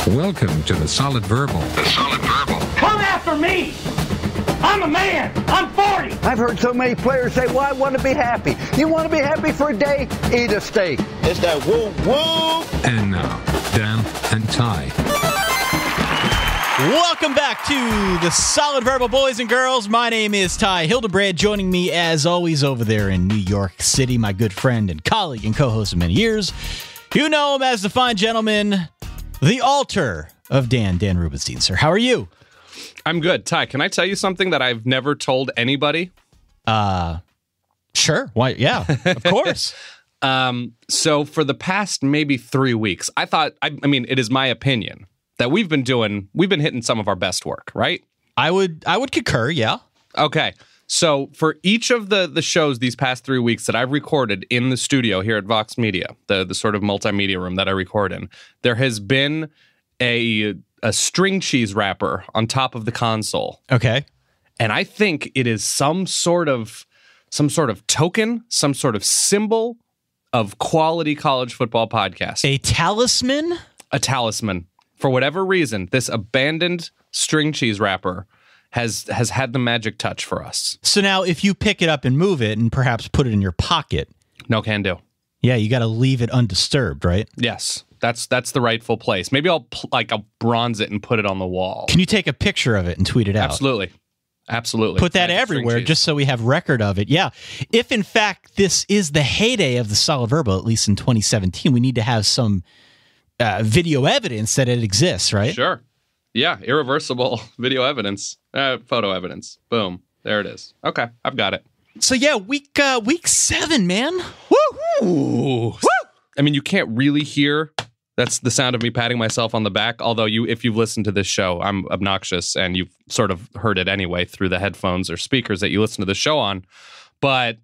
Welcome to the Solid Verbal. The Solid Verbal. Come after me! I'm a man! I'm 40! I've heard so many players say, well, I want to be happy. You want to be happy for a day? Eat a steak. It's that woo-woo! And now, Dan and Ty. Welcome back to the Solid Verbal, boys and girls. My name is Ty Hildebrand. Joining me, as always, over there in New York City, my good friend and colleague and co-host of many years. You know him as the fine gentleman, the altar of Dan Rubenstein. Sir, how are you? I'm good. Ty, can I tell you something that I've never told anybody? Sure. Why? Yeah, of course. So for the past maybe 3 weeks, I mean, it is my opinion that we've been hitting some of our best work, right? I would concur, yeah. Okay. So for each of the shows these past 3 weeks that I've recorded in the studio here at Vox Media, the sort of multimedia room that I record in, there has been a string cheese wrapper on top of the console. Okay. And I think it is some sort of token, some sort of symbol of quality college football podcast. A talisman? A talisman. For whatever reason, this abandoned string cheese wrapper has had the magic touch for us. So now if you pick it up and move it and perhaps put it in your pocket. No can do. Yeah, you got to leave it undisturbed, right? Yes. That's the rightful place. Maybe I'll bronze it and put it on the wall. Can you take a picture of it and tweet it out? Absolutely. Put that everywhere just so we have record of it. Yeah. If in fact this is the heyday of the Solid Verbal, at least in 2017, we need to have some video evidence that it exists, right? Sure. Yeah. Irreversible video evidence. Photo evidence. Boom. There it is. Okay. I've got it. So yeah, week 7, man. Woo! Woo! I mean, you can't really hear. That's the sound of me patting myself on the back. Although if you've listened to this show, I'm obnoxious and you've sort of heard it anyway through the headphones or speakers that you listen to the show on. But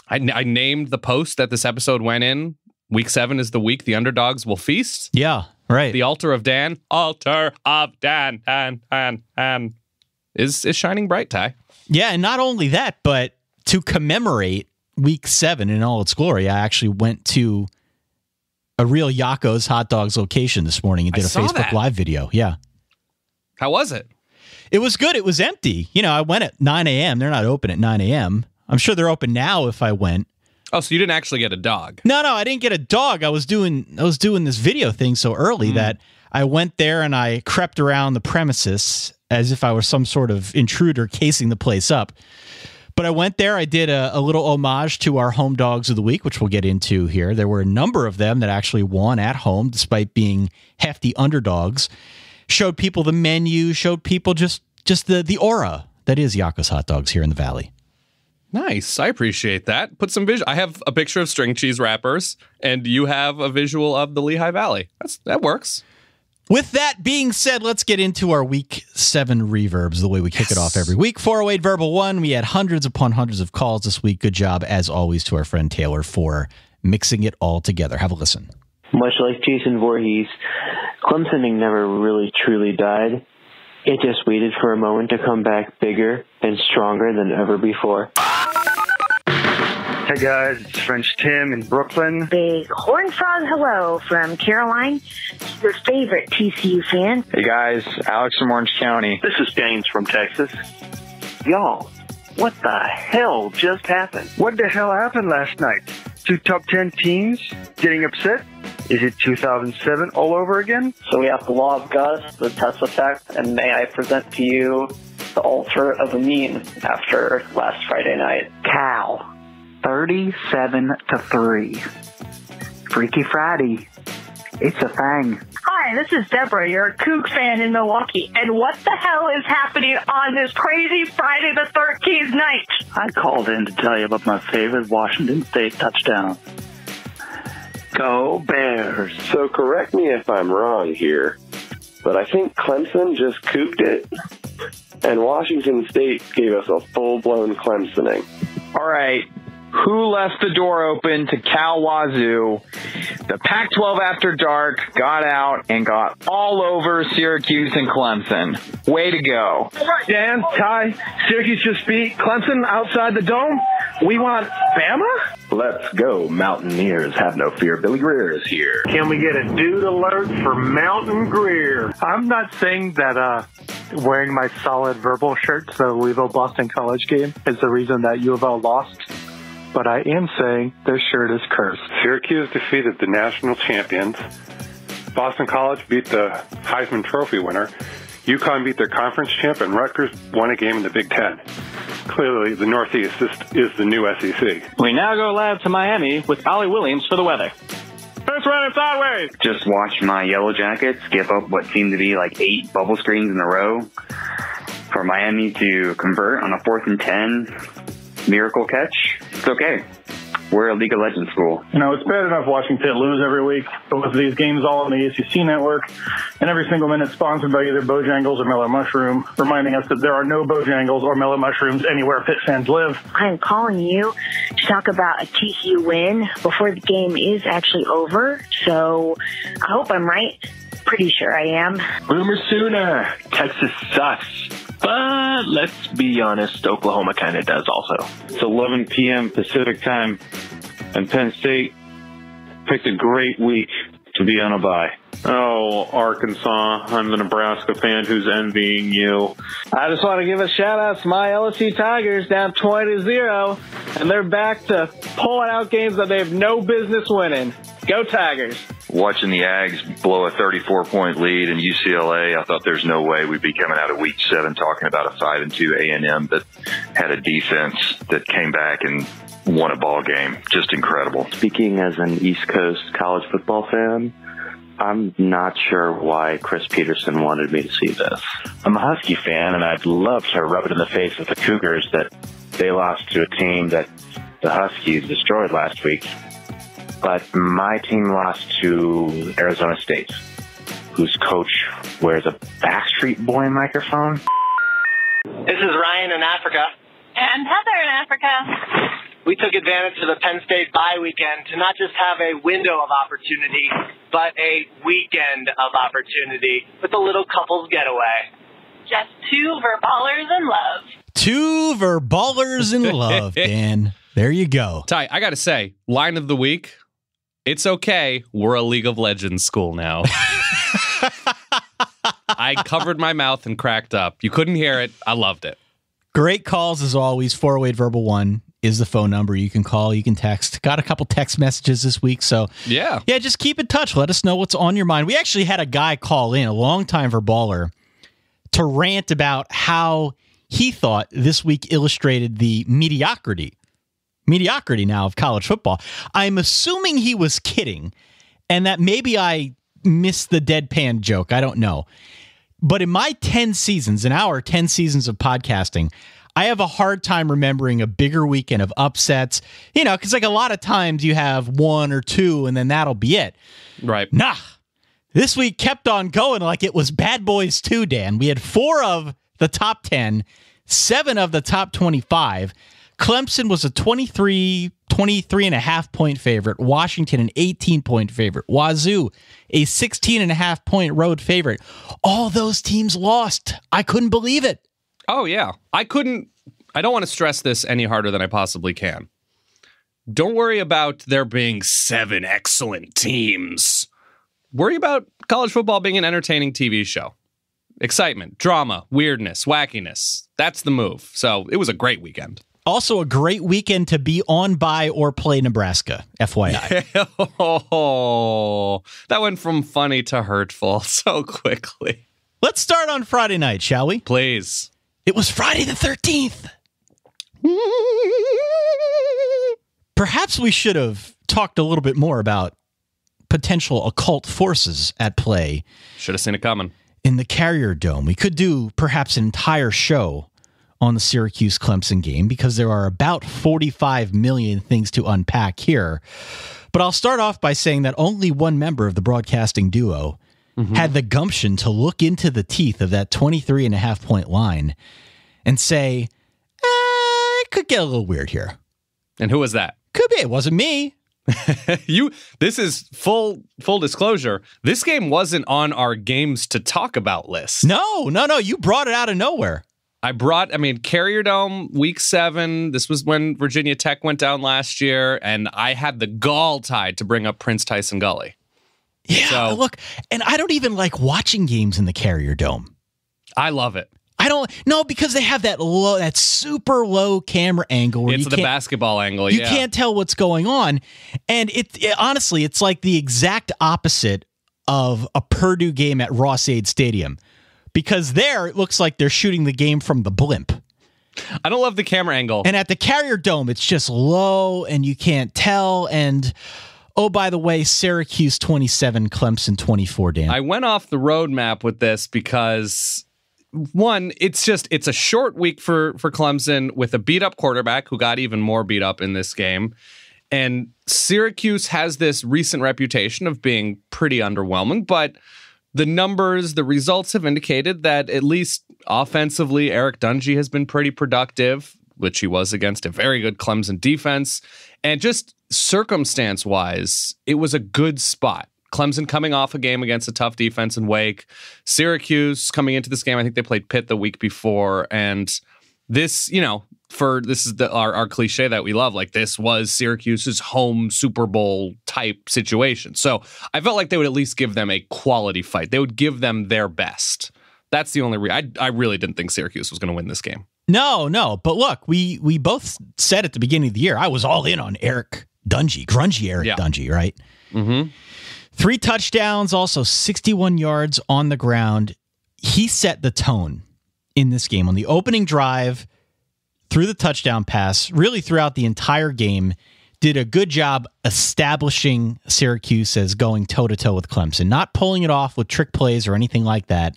I named the post that this episode went in. Week 7 is the week the underdogs will feast. Yeah, right. The altar of Dan. Altar of Dan. Is shining bright, Ty. Yeah, and not only that, but to commemorate week 7 in all its glory, I actually went to a real Yakko's Hot Dogs location this morning and did a Facebook Live video. Yeah. How was it? It was good. It was empty. You know, I went at 9 a.m. They're not open at 9 a.m. I'm sure they're open now if I went. Oh, so you didn't actually get a dog? No, I didn't get a dog. I was doing this video thing so early that I went there and I crept around the premises as if I were some sort of intruder casing the place up. But I went there. I did a little homage to our home dogs of the week, which we'll get into here. There were a number of them that actually won at home, despite being hefty underdogs. Showed people the menu, showed people just the aura that is Yakko's Hot Dogs here in the Valley. Nice. I appreciate that. Put some visual. I have a picture of string cheese wrappers, and you have a visual of the Lehigh Valley. That works. With that being said, let's get into our Week 7 reverbs, the way we kick it off every week. 408 Verbal 1, we had hundreds upon hundreds of calls this week. Good job, as always, to our friend Taylor for mixing it all together. Have a listen. Much like Jason Voorhees, Clemson never really truly died. It just waited for a moment to come back bigger and stronger than ever before. Hey guys, it's French Tim in Brooklyn. Big Horn Frog hello from Caroline, your favorite TCU fan. Hey guys, Alex from Orange County. This is James from Texas. Y'all, what the hell just happened? What the hell happened last night? 2 top 10 teams getting upset? Is it 2007 all over again? So we have the law of Gus, the Tesla effect, and may I present to you the altar of a meme after last Friday night. Cal. 37-3. Freaky Friday. It's a thing. Hi, this is Deborah, your Kook fan in Milwaukee. And what the hell is happening on this crazy Friday the 13th night? I called in to tell you about my favorite Washington State touchdown. Go Bears. So correct me if I'm wrong here, but I think Clemson just cooped it, and Washington State gave us a full-blown Clemsoning. All right. Who left the door open to Cal Wazoo The Pac-12 After Dark got out and got all over Syracuse and Clemson. Way to go. Dan, Ty, Syracuse just beat Clemson outside the dome. We want Bama? Let's go, Mountaineers. Have no fear. Billy Greer is here. Can we get a dude alert for Mountain Greer? I'm not saying that wearing my solid verbal shirt to the Louisville-Boston College game is the reason that U of L lost. But I am saying this shirt is cursed. Syracuse defeated the national champions. Boston College beat the Heisman Trophy winner. UConn beat their conference champ, and Rutgers won a game in the Big Ten. Clearly, the Northeast is the new SEC. We now go live to Miami with Ollie Williams for the weather. It's running sideways. Just watched my Yellow Jackets skip up what seemed to be like 8 bubble screens in a row for Miami to convert on a 4th and 10 miracle catch. It's okay. We're a League of Legends school. You know, it's bad enough watching Pitt lose every week, but with these games all on the ACC network, and every single minute sponsored by either Bojangles or Mellow Mushroom, reminding us that there are no Bojangles or Mellow Mushrooms anywhere Pitt fans live. I'm calling you to talk about a TCU win before the game is actually over, so I hope I'm right. Pretty sure I am. Boomer Sooner. Texas sucks. But let's be honest, Oklahoma kind of does also. It's 11 p.m. Pacific time, and Penn State picked a great week to be on a bye. Oh, Arkansas, I'm the Nebraska fan who's envying you. I just want to give a shout-out to my LSU Tigers, down 20-0, and they're back to pulling out games that they have no business winning. Go Tigers. Watching the Ags blow a 34-point lead in UCLA, I thought there's no way we'd be coming out of Week 7 talking about a 5-2 A&M that had a defense that came back and won a ball game. Just incredible. Speaking as an East Coast college football fan, I'm not sure why Chris Peterson wanted me to see this. I'm a Husky fan, and I'd love to rub it in the face of the Cougars that they lost to a team that the Huskies destroyed last week. But my team lost to Arizona State, whose coach wears a Backstreet Boy microphone. This is Ryan in Africa. And Heather in Africa. We took advantage of the Penn State bye weekend to not just have a window of opportunity, but a weekend of opportunity with a little couples getaway. Just 2 verballers in love. 2 verballers in love, Dan. There you go. Ty, I got to say, line of the week, it's okay. We're a League of Legends school now. I covered my mouth and cracked up. You couldn't hear it. I loved it. Great calls as always. 408-VERBAL-1 is the phone number. You can call, you can text. Got a couple text messages this week, so yeah, just keep in touch. Let us know what's on your mind. We actually had a guy call in, a longtime verballer, to rant about how he thought this week illustrated the mediocrity now of college football. I'm assuming he was kidding, and that maybe I missed the deadpan joke. I don't know. But in my 10 seasons, in our 10 seasons of podcasting, I have a hard time remembering a bigger weekend of upsets, because like a lot of times you have 1 or 2 and then that'll be it. Right. Nah. This week kept on going like it was Bad Boys 2, Dan. We had 4 of the top 10, 7 of the top 25. Clemson was a 23.5 point favorite. Washington, an 18-point favorite. Wazoo, a 16.5 point road favorite. All those teams lost. I couldn't believe it. Oh, yeah. I don't want to stress this any harder than I possibly can. Don't worry about there being 7 excellent teams. Worry about college football being an entertaining TV show. Excitement, drama, weirdness, wackiness. That's the move. So it was a great weekend. Also a great weekend to be on by or play Nebraska, FYI. Oh, that went from funny to hurtful so quickly. Let's start on Friday night, shall we? Please. It was Friday the 13th. Perhaps we should have talked a little bit more about potential occult forces at play. Should have seen it coming. In the Carrier Dome. We could do perhaps an entire show on the Syracuse-Clemson game because there are about 45 million things to unpack here. But I'll start off by saying that only one member of the broadcasting duo had the gumption to look into the teeth of that 23.5 point line and say, it could get a little weird here. And who was that? Could be. It wasn't me. This is full disclosure. This game wasn't on our games to talk about list. No. You brought it out of nowhere. Carrier Dome, week 7. This was when Virginia Tech went down last year, and I had the gall tide to bring up Prince Tyson Gully. Yeah, look, and I don't even like watching games in the Carrier Dome. I love it. Because they have that super low camera angle. Where it's the basketball angle. You can't tell what's going on. And honestly, it's like the exact opposite of a Purdue game at Ross-Ade Stadium. Because there, it looks like they're shooting the game from the blimp. I don't love the camera angle. And at the Carrier Dome, it's just low and you can't tell. And, oh, by the way, Syracuse 27, Clemson 24, Dan. I went off the roadmap with this because... One, it's a short week for Clemson with a beat-up quarterback who got even more beat up in this game. And Syracuse has this recent reputation of being pretty underwhelming, but the numbers, the results have indicated that at least offensively, Eric Dungey has been pretty productive, which he was against a very good Clemson defense. And just circumstance-wise, it was a good spot. Clemson coming off a game against a tough defense in Wake. Syracuse coming into this game, I think they played Pitt the week before. And this, this is our cliche that we love. Like, this was Syracuse's home Super Bowl type situation. So I felt like they would at least give them a quality fight. They would give them their best. That's the only reason. I really didn't think Syracuse was going to win this game. No. But look, we both said at the beginning of the year, I was all in on Eric Dungey, grungy Eric Dungey, right? Mm-hmm. 3 touchdowns, also 61 yards on the ground. He set the tone in this game on the opening drive, through the touchdown pass, really throughout the entire game. Did a good job establishing Syracuse as going toe-to-toe with Clemson, not pulling it off with trick plays or anything like that,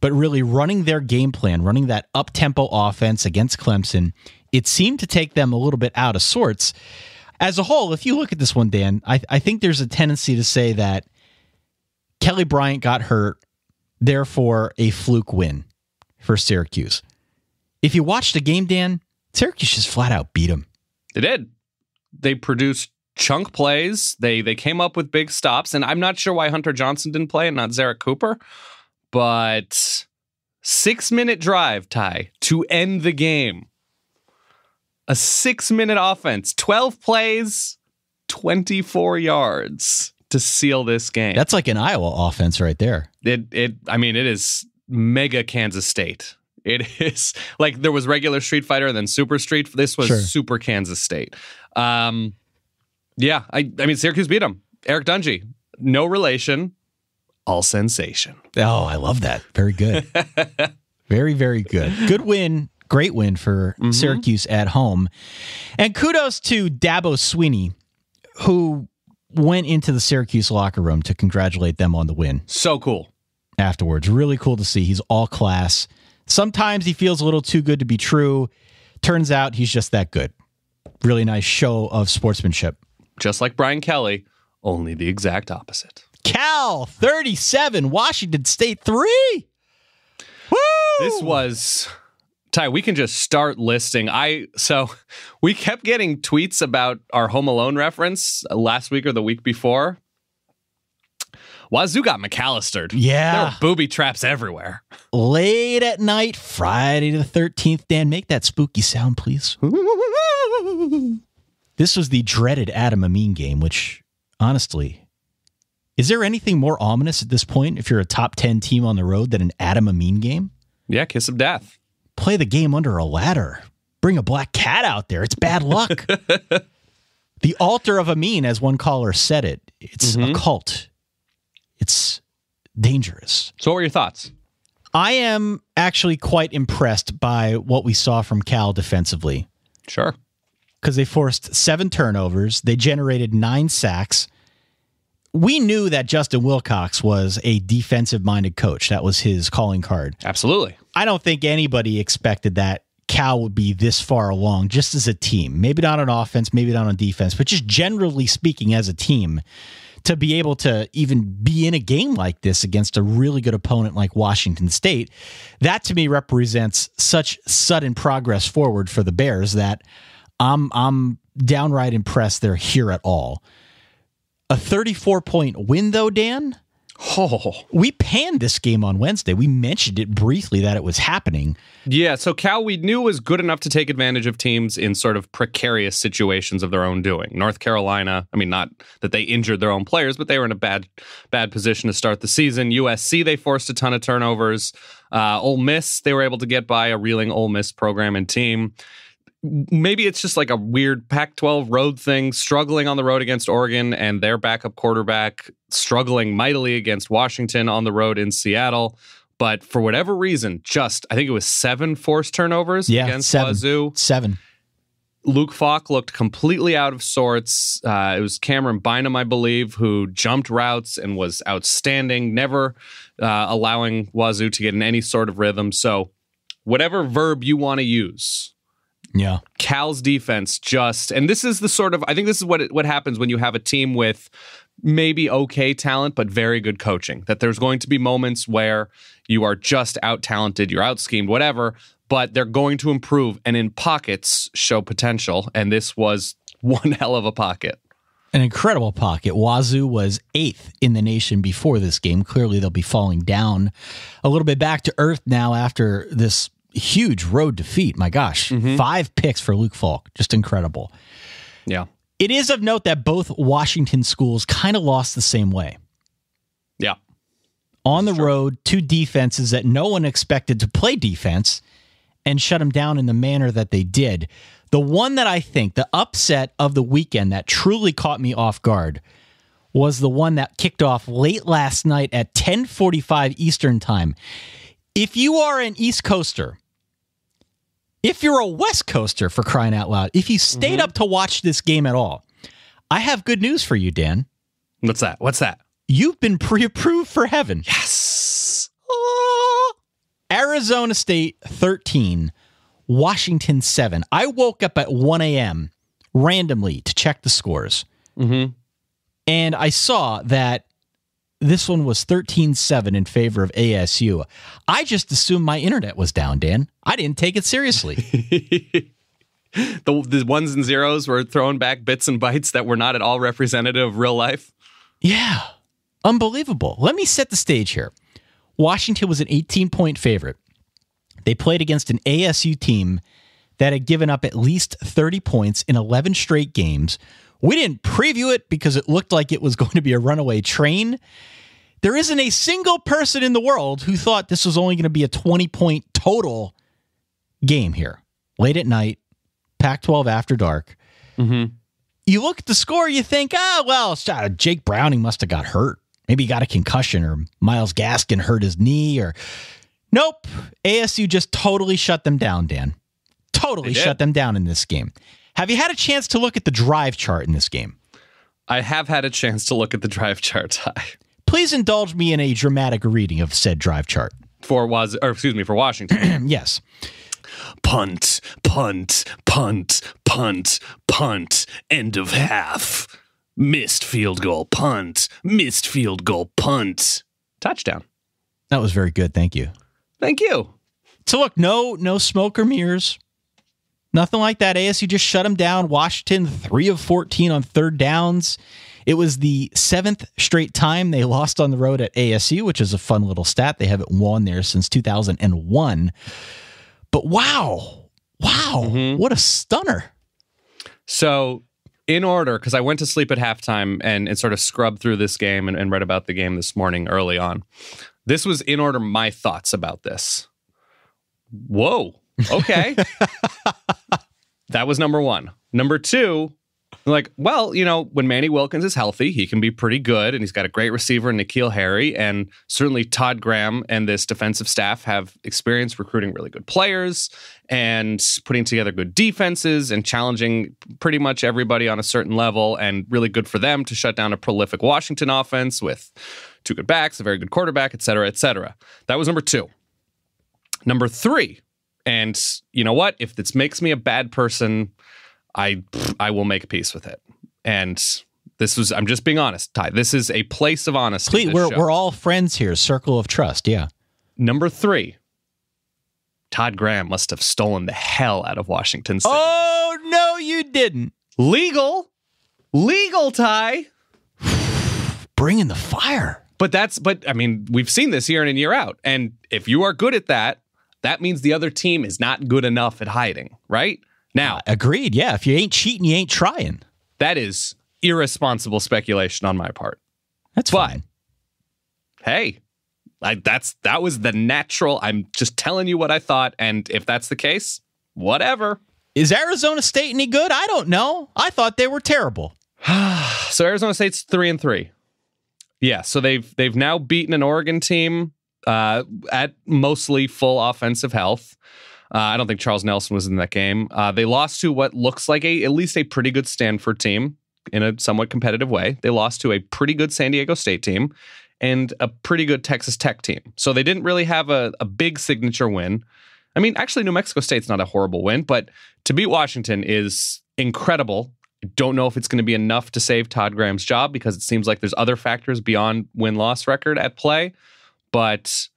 but really running their game plan, running that up-tempo offense against Clemson. It seemed to take them a little bit out of sorts. As a whole, if you look at this one, Dan, I think there's a tendency to say that Kelly Bryant got hurt, therefore a fluke win for Syracuse. If you watch the game, Dan, Syracuse just flat out beat them. They did. They produced chunk plays. They came up with big stops, and I'm not sure why Hunter Johnson didn't play and not Zarek Cooper, but 6-minute drive, Ty, to end the game. A 6-minute offense, 12 plays, 24 yards to seal this game. That's like an Iowa offense right there. It is mega Kansas State. It is like there was regular Street Fighter and then Super Street. This was Super Kansas State. Syracuse beat them. Eric Dungey, no relation, all sensation. Oh, I love that. Very good. Very, very good. Good win. Great win for Syracuse at home. And kudos to Dabo Swinney, who went into the Syracuse locker room to congratulate them on the win. So cool. Afterwards. Really cool to see. He's all class. Sometimes he feels a little too good to be true. Turns out he's just that good. Really nice show of sportsmanship. Just like Brian Kelly, only the exact opposite. Cal 37, Washington State 3. Woo! This was... Ty, we can just start listing. So we kept getting tweets about our Home Alone reference last week or the week before. Wazoo got McAllistered. Yeah. There were booby traps everywhere. Late at night, Friday the 13th. Dan, make that spooky sound, please. This was the dreaded Adam Amin game, which, honestly, is there anything more ominous at this point if you're a top 10 team on the road than an Adam Amin game? Yeah, kiss of death. Play the game under a ladder. Bring a black cat out there. It's bad luck. The altar of Amin, as one caller said it, it's a cult. It's dangerous. So what were your thoughts? I am actually quite impressed by what we saw from Cal defensively. Sure. Because they forced 7 turnovers. They generated 9 sacks. We knew that Justin Wilcox was a defensive-minded coach. That was his calling card. Absolutely. I don't think anybody expected that Cal would be this far along just as a team. Maybe not on offense, maybe not on defense, but just generally speaking as a team, to be able to even be in a game like this against a really good opponent like Washington State. That to me represents such sudden progress forward for the Bears that I'm downright impressed they're here at all. A 34-point win, though, Dan? Oh. We panned this game on Wednesday. We mentioned it briefly that it was happening. Yeah, so Cal, we knew was good enough to take advantage of teams in sort of precarious situations of their own doing. North Carolina, I mean, not that they injured their own players, but they were in a bad position to start the season. USC, they forced a ton of turnovers. Ole Miss, they were able to get by a reeling Ole Miss program and team. Maybe it's just like a weird Pac-12 road thing, struggling on the road against Oregon and their backup quarterback struggling mightily against Washington on the road in Seattle. But for whatever reason, I think it was 7 forced turnovers against Wazoo. 7. Luke Falk looked completely out of sorts. It was Cameron Bynum, I believe, who jumped routes and was outstanding, never allowing Wazoo to get in any sort of rhythm. So whatever verb you want to use, yeah, Cal's defense and this is the sort of, I think this is what happens when you have a team with maybe okay talent, but very good coaching, that there's going to be moments where you are just out-talented, you're out-schemed, whatever, but they're going to improve and in pockets show potential. And this was one hell of a pocket. An incredible pocket. Wazoo was 8th in the nation before this game. Clearly they'll be falling down a little bit back to earth now after this huge road defeat. My gosh, 5 picks for Luke Falk. Just incredible. Yeah. It is of note that both Washington schools kind of lost the same way. Yeah. On the road, 2 defenses that no one expected to play defense and shut them down in the manner that they did. The one that I think, the upset of the weekend that truly caught me off guard was the one that kicked off late last night at 10:45 Eastern time. If you are an East Coaster, if you're a West Coaster, for crying out loud, if you stayed up to watch this game at all, I have good news for you, Dan. What's that? You've been pre-approved for heaven. Yes. Arizona State 13, Washington 7. I woke up at 1 a.m. randomly to check the scores. And I saw that this one was 13-7 in favor of ASU. I just assumed my internet was down, Dan. I didn't take it seriously. The ones and zeros were throwing back bits and bytes that were not at all representative of real life. Yeah. Unbelievable. Let me set the stage here. Washington was an 18-point favorite. They played against an ASU team that had given up at least 30 points in 11 straight games. We didn't preview it because it looked like it was going to be a runaway train. There isn't a single person in the world who thought this was only going to be a 20-point total game here. Late at night, Pac-12 after dark. You look at the score, you think, Jake Browning must have got hurt. Maybe he got a concussion, or Myles Gaskin hurt his knee, or... Nope. ASU just totally shut them down, Dan. Totally shut them down in this game. Have you had a chance to look at the drive chart in this game? I have had a chance to look at the drive chart, Ty. Please indulge me in a dramatic reading of said drive chart. For Washington. Yes. Punt, punt, punt, punt, punt, end of half. Missed field goal, punt, missed field goal, punt. Touchdown. That was very good. Thank you. Thank you. So look, no smoke or mirrors. Nothing like that. ASU just shut them down. Washington, 3 of 14 on third downs. It was the 7th straight time they lost on the road at ASU, which is a fun little stat. They haven't won there since 2001. But wow, what a stunner. So in order, because I went to sleep at halftime and sort of scrubbed through this game and read about the game this morning early on. This was in order my thoughts about this. Whoa. Okay. That was number 1. Number 2, like, well, when Manny Wilkins is healthy, he can be pretty good, and he's got a great receiver in N'Keal Harry, and certainly Todd Graham and this defensive staff have experience recruiting really good players and putting together good defenses and challenging pretty much everybody on a certain level, and really good for them to shut down a prolific Washington offense with 2 good backs, a very good quarterback, et cetera, et cetera. That was number 2. Number 3, and you know what? If this makes me a bad person, I will make peace with it. And I'm just being honest, Ty. This is a place of honesty. Please, we're all friends here. Circle of trust. Yeah. Number 3, Todd Graham must have stolen the hell out of Washington State. Oh, no, you didn't. Legal, Ty. bringing the fire. But I mean, we've seen this year in and year out. And if you are good at that, that means the other team is not good enough at hiding, right? Now, agreed. Yeah. If you ain't cheating, you ain't trying. That is irresponsible speculation on my part. That's fine. Hey, that was the natural. I'm just telling you what I thought. And if that's the case, whatever. Is Arizona State any good? I don't know. I thought they were terrible. So Arizona State's 3-3. Yeah, so they've now beaten an Oregon team at mostly full offensive health. I don't think Charles Nelson was in that game. They lost to what looks like at least a pretty good Stanford team in a somewhat competitive way. They lost to a pretty good San Diego State team and a pretty good Texas Tech team. So they didn't really have a big signature win. I mean, actually, New Mexico State's not a horrible win, but to beat Washington is incredible. I don't know if it's going to be enough to save Todd Graham's job because it seems like there's other factors beyond win-loss record at play, but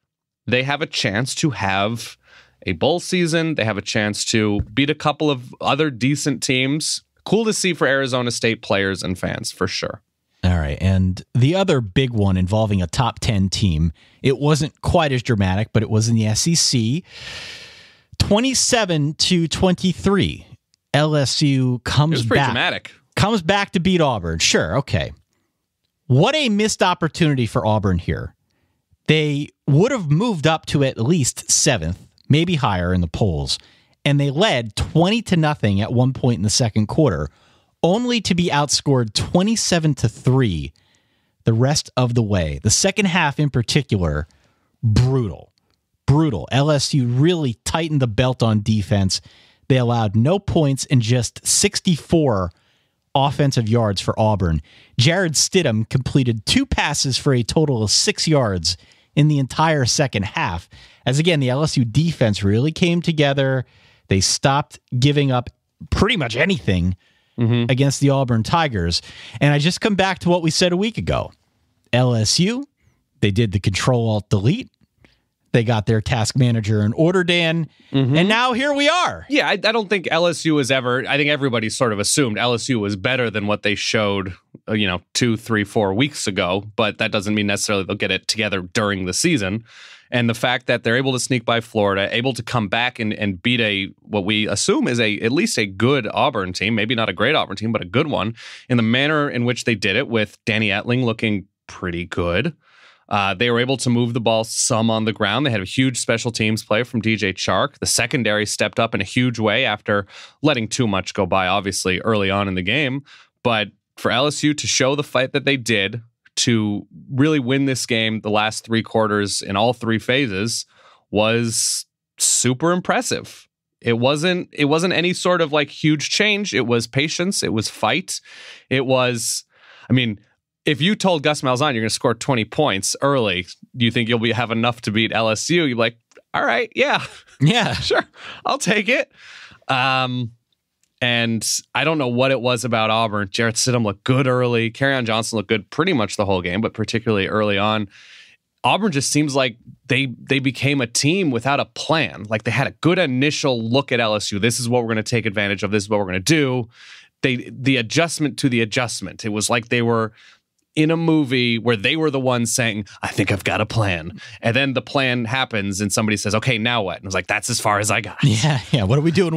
they have a chance to have a bowl season. They have a chance to beat a couple of other decent teams. Cool to see for Arizona State players and fans, for sure. All right, and the other big one involving a top 10 team, it wasn't quite as dramatic, but it was in the SEC. 27-23. LSU comes back. Dramatic. Comes back to beat Auburn. Sure, okay. What a missed opportunity for Auburn here. They would have moved up to at least 7th, maybe higher in the polls, and they led 20-0 at one point in the second quarter, only to be outscored 27-3 the rest of the way. The second half in particular, brutal. LSU really tightened the belt on defense. They allowed no points and just 64 offensive yards for Auburn. Jared Stidham completed 2 passes for a total of 6 yards in the entire second half. As again, the LSU defense really came together. They stopped giving up pretty much anything against the Auburn Tigers. And I just come back to what we said a week ago. LSU, they did the Control-Alt-Delete. They got their task manager in order, Dan, and now here we are. Yeah, I don't think LSU was ever. I think everybody sort of assumed LSU was better than what they showed, 2, 3, 4 weeks ago. But that doesn't mean necessarily they'll get it together during the season. And the fact that they're able to sneak by Florida, able to come back and beat what we assume is at least a good Auburn team, maybe not a great Auburn team, but a good one, in the manner in which they did it, with Danny Etling looking pretty good. They were able to move the ball some on the ground. They had a huge special teams play from DJ Chark. The secondary stepped up in a huge way after letting too much go by, obviously, early on in the game. But for LSU to show the fight that they did, to really win this game the last 3 quarters in all 3 phases, was super impressive. It wasn't any sort of like huge change. It was patience. It was fight. It was, if you told Gus Malzahn you're going to score 20 points early, do you think you'll have enough to beat LSU? You're like, all right, yeah, sure, I'll take it. And I don't know what it was about Auburn. Jarrett Stidham looked good early. Kerryon Johnson looked good pretty much the whole game, but particularly early on. Auburn just seems like they became a team without a plan. Like they had a good initial look at LSU. This is what we're going to take advantage of. This is what we're going to do. The adjustment to the adjustment. It was like they were in a movie where they were the ones saying, I think I've got a plan. And then the plan happens and somebody says, okay, now what? And I was like, that's as far as I got. Yeah. What are we doing?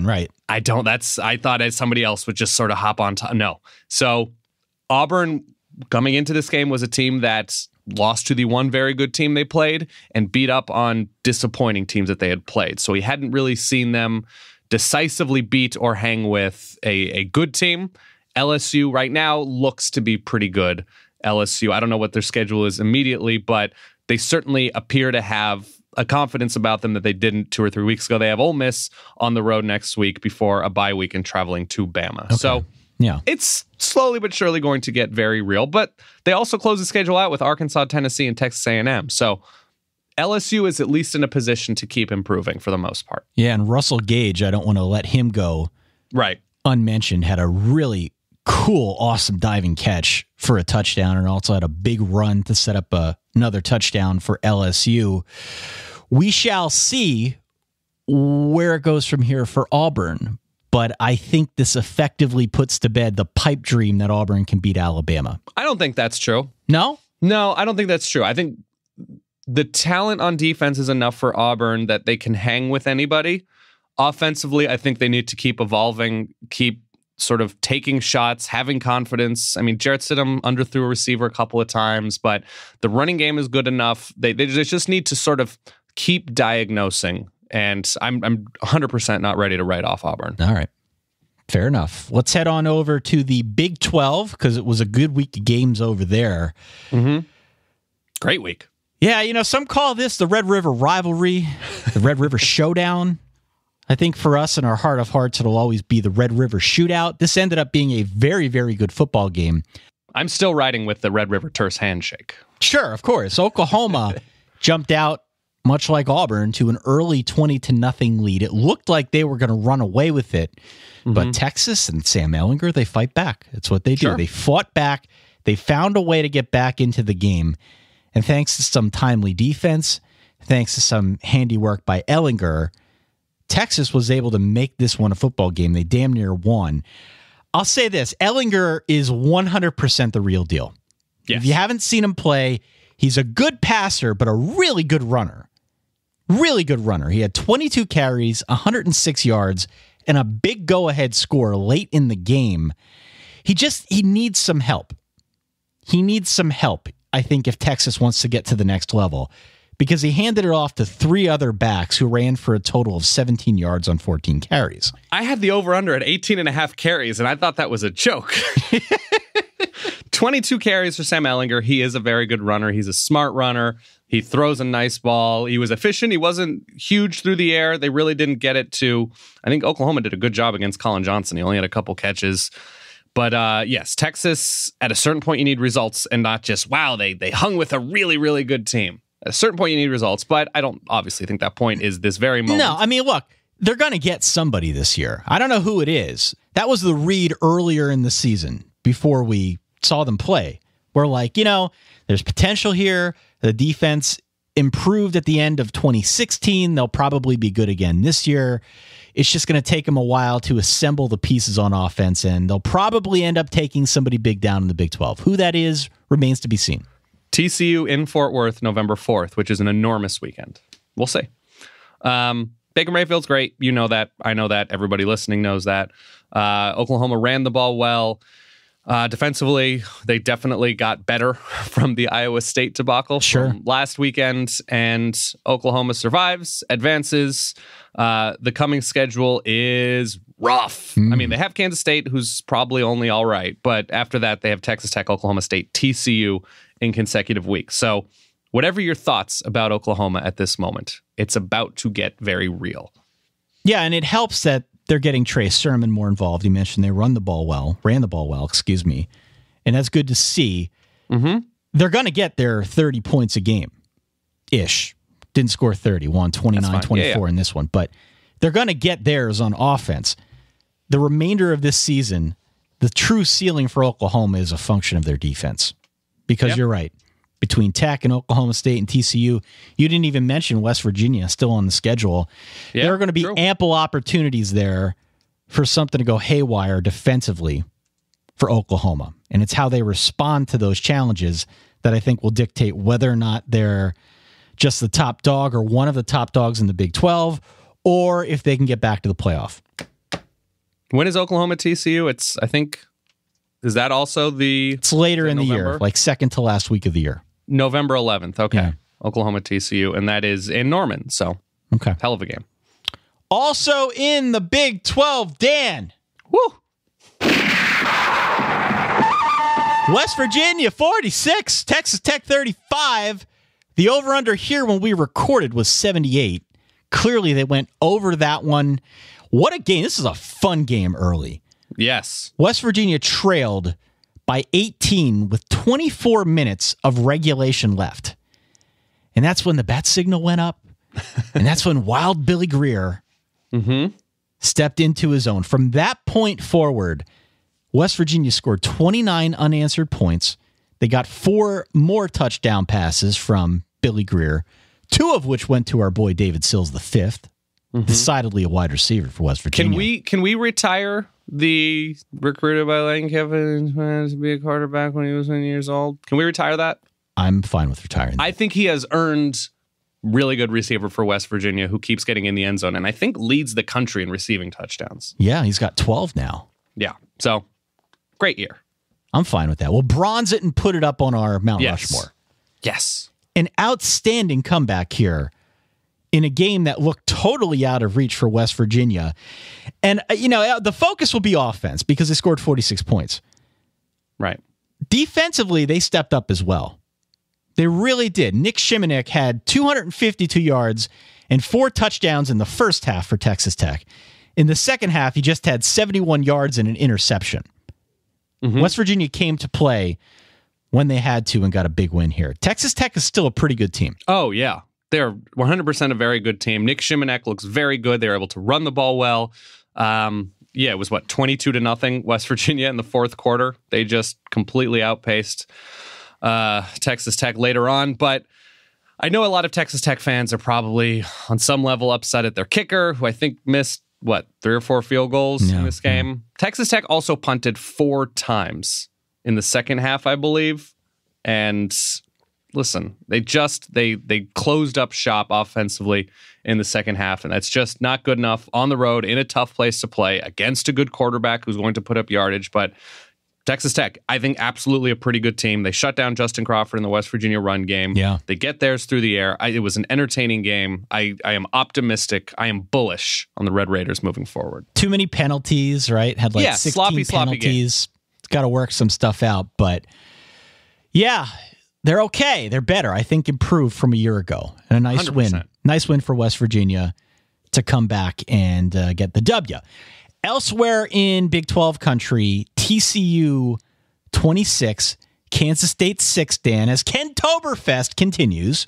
Right. I thought as somebody else would just sort of hop on top. No. So Auburn coming into this game was a team that lost to the one very good team they played and beat up on disappointing teams that they had played. So we hadn't really seen them decisively beat or hang with a good team. LSU right now looks to be pretty good. LSU, I don't know what their schedule is immediately, but they certainly appear to have a confidence about them that they didn't 2 or 3 weeks ago. They have Ole Miss on the road next week before a bye week and traveling to Bama. Okay. So yeah, it's slowly but surely going to get very real, but they also close the schedule out with Arkansas, Tennessee, and Texas A&M. So LSU is at least in a position to keep improving for the most part. Yeah, and Russell Gage, I don't want to let him go unmentioned, had a really cool, awesome diving catch for a touchdown and also had a big run to set up another touchdown for LSU. We shall see where it goes from here for Auburn. but I think this effectively puts to bed the pipe dream that Auburn can beat Alabama. I don't think that's true. No? No, I don't think that's true. I think the talent on defense is enough for Auburn that they can hang with anybody. Offensively, I think they need to keep evolving, keep sort of taking shots, having confidence. I mean, Jarrett Stidham underthrew a receiver a couple of times, but the running game is good enough. They just need to sort of keep diagnosing, and I'm 100% not ready to write off Auburn. All right. Fair enough. Let's head on over to the Big 12 because it was a good week of games over there. Mm-hmm. Great week. Yeah, some call this the Red River rivalry, the Red River Showdown. I think for us, in our heart of hearts, it'll always be the Red River Shootout. This ended up being a very, very good football game. I'm still riding with the Red River terse handshake. Sure, of course. Oklahoma jumped out, much like Auburn, to an early 20-0 lead. It looked like they were going to run away with it. But Texas and Sam Ehlinger, they fight back. That's what they do. Sure. They fought back. They found a way to get back into the game. And thanks to some timely defense, thanks to some handiwork by Ehlinger, Texas was able to make this one a football game. They damn near won. I'll say this. Ehlinger is 100% the real deal. Yes. If you haven't seen him play, he's a good passer, but a really good runner. Really good runner. He had 22 carries, 106 yards, and a big go-ahead score late in the game. He needs some help. He needs some help, I think, if Texas wants to get to the next level, because he handed it off to 3 other backs who ran for a total of 17 yards on 14 carries. I had the over-under at 18.5 carries, and I thought that was a joke. 22 carries for Sam Ehlinger. He is a very good runner. He's a smart runner. He throws a nice ball. He was efficient. He wasn't huge through the air. They really didn't get it to... I think Oklahoma did a good job against Colin Johnson. He only had a couple catches. But yes, Texas, at a certain point, you need results and not just, wow, they hung with a really, really good team. At a certain point, you need results, but I don't obviously think that point is this very moment. No, I mean, look, they're going to get somebody this year. I don't know who it is. That was the read earlier in the season before we saw them play. We're like, there's potential here. The defense improved at the end of 2016. They'll probably be good again this year. It's just going to take them a while to assemble the pieces on offense, and they'll probably end up taking somebody big down in the Big 12. Who that is remains to be seen. TCU in Fort Worth, November 4th, which is an enormous weekend. We'll see. Baker Mayfield's great. You know that. I know that. Everybody listening knows that. Oklahoma ran the ball well. Defensively, they definitely got better from the Iowa State debacle from last weekend, and Oklahoma survives, advances. The coming schedule is rough. I mean, they have Kansas State, who's probably only all right, but after that, they have Texas Tech, Oklahoma State, TCU in consecutive weeks. So whatever your thoughts about Oklahoma at this moment, it's about to get very real. Yeah, and it helps that they're getting Trey Sermon more involved. You mentioned they ran the ball well, and that's good to see. They're going to get their 30 points a game-ish. Didn't score 30, won 29-24 in this one, but they're going to get theirs on offense. The remainder of this season, the true ceiling for Oklahoma is a function of their defense, because you're right. Between Tech and Oklahoma State and TCU, you didn't even mention West Virginia still on the schedule. There are going to be ample opportunities there for something to go haywire defensively for Oklahoma. And it's how they respond to those challenges that I think will dictate whether or not they're just the top dog or one of the top dogs in the Big 12, or if they can get back to the playoff. When is Oklahoma TCU? Is that also It's later in the year, like second to last week of the year. November 11th. Okay. Yeah. Oklahoma TCU, and that is in Norman. So, hell of a game. Also in the Big 12, Dan. Woo! West Virginia 46, Texas Tech 35. The over-under here when we recorded was 78. Clearly they went over that one. What a game. This is a fun game early. Yes. West Virginia trailed by 18 with 24 minutes of regulation left. And that's when the bat signal went up. And that's when Wild Billy Greer stepped into his own. From that point forward, West Virginia scored 29 unanswered points. They got 4 more touchdown passes from Billy Greer, 2 of which went to our boy David Sills, the 5th. decidedly a wide receiver for West Virginia. Can we retire the recruited by Lane Kiffin to be a quarterback when he was 9 years old? Can we retire that? I'm fine with retiring that. I think he has earned really good receiver for West Virginia who keeps getting in the end zone and I think leads the country in receiving touchdowns. Yeah, he's got 12 now. Yeah. So, great year. I'm fine with that. We'll bronze it and put it up on our Mount Rushmore. Yes. An outstanding comeback here in a game that looked totally out of reach for West Virginia. And, the focus will be offense because they scored 46 points. Right. Defensively, they stepped up as well. They really did. Nick Shimonek had 252 yards and 4 touchdowns in the first half for Texas Tech. In the second half, he just had 71 yards and an interception. West Virginia came to play when they had to and got a big win here. Texas Tech is still a pretty good team. Oh, yeah. They're 100% a very good team. Nick Shimonek looks very good. They were able to run the ball well. It was 22-0 West Virginia in the fourth quarter. They just completely outpaced Texas Tech later on. But I know a lot of Texas Tech fans are probably on some level upset at their kicker, who I think missed, 3 or 4 field goals in this game. Texas Tech also punted 4 times in the second half, I believe. And listen, they closed up shop offensively in the second half, and that's just not good enough on the road in a tough place to play against a good quarterback who's going to put up yardage. But Texas Tech, I think, absolutely a pretty good team. They shut down Justin Crawford in the West Virginia run game. Yeah. They get theirs through the air. It was an entertaining game. I am optimistic. I am bullish on the Red Raiders moving forward. Too many penalties, right? Had 16 sloppy penalties. It's got to work some stuff out. But, yeah, they're okay. They're better. I think improved from a year ago. And a nice 100%. win. Nice win for West Virginia to come back and get the W. Elsewhere in Big 12 country, TCU 26, Kansas State 6, Dan, as Kentoberfest continues.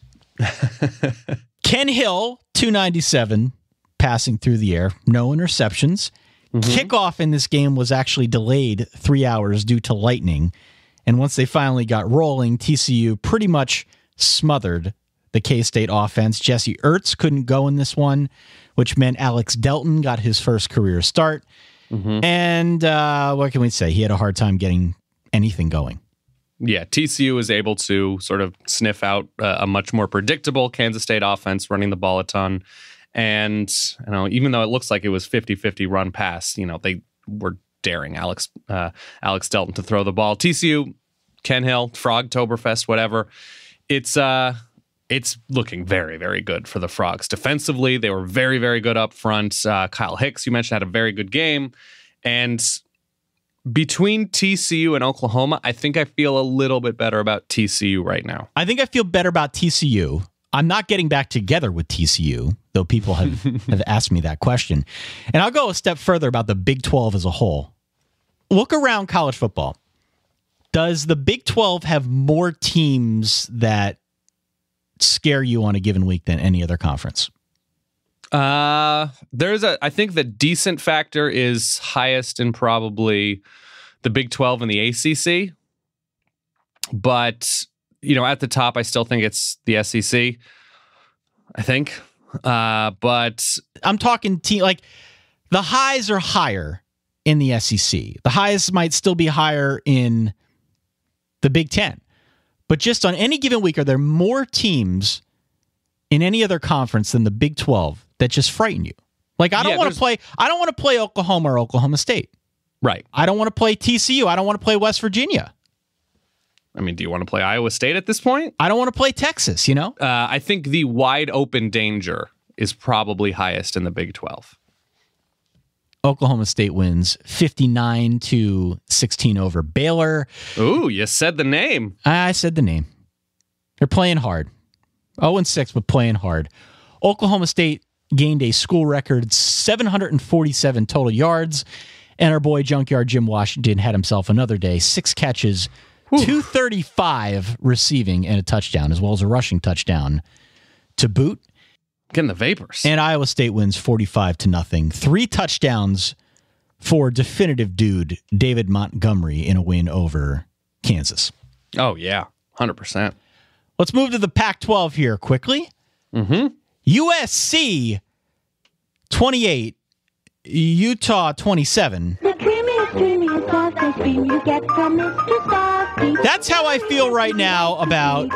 Ken Hill, 297, passing through the air. No interceptions. Kickoff in this game was actually delayed 3 hours due to lightning. And once they finally got rolling, TCU pretty much smothered the K-State offense. Jesse Ertz couldn't go in this one, which meant Alex Delton got his first career start. And what can we say? He had a hard time getting anything going. Yeah, TCU was able to sort of sniff out a much more predictable Kansas State offense running the ball a ton. And even though it looks like it was 50-50 run pass, they were daring Alex Delton to throw the ball. TCU, Ken Hill, Frogtoberfest, whatever. It's looking very, very good for the Frogs. Defensively, they were very, very good up front. Kyle Hicks, you mentioned, had a very good game. And between TCU and Oklahoma, I think I feel a little bit better about TCU right now. I think I feel better about TCU. I'm not getting back together with TCU, though people have asked me that question. And I'll go a step further about the Big 12 as a whole. Look around college football. Does the Big 12 have more teams that scare you on a given week than any other conference? I think the decent factor is highest in probably the Big 12 and the ACC. But, at the top, I still think it's the SEC, I think. But I'm talking the highs are higher in the SEC. The highs might still be higher in the Big 10. But just on any given week, are there more teams in any other conference than the Big 12 that just frighten you? I don't want to play Oklahoma or Oklahoma State. Right. I don't want to play TCU. I don't want to play West Virginia. I mean, do you want to play Iowa State at this point? I don't want to play Texas, I think the wide open danger is probably highest in the Big 12. Oklahoma State wins 59-16 over Baylor. Ooh, you said the name. I said the name. They're playing hard. 0-6, but playing hard. Oklahoma State gained a school record 747 total yards, and our boy Junkyard Jim Washington had himself another day. 6 catches, 235 receiving, and a touchdown, as well as a rushing touchdown to boot. Getting the vapors. And Iowa State wins 45-0. 3 touchdowns for definitive dude David Montgomery in a win over Kansas. Oh, yeah. 100%. Let's move to the Pac-12 here quickly. USC 28, Utah 27. The creamiest sauce cream you get from Mr. Frosty. That's how I feel right now about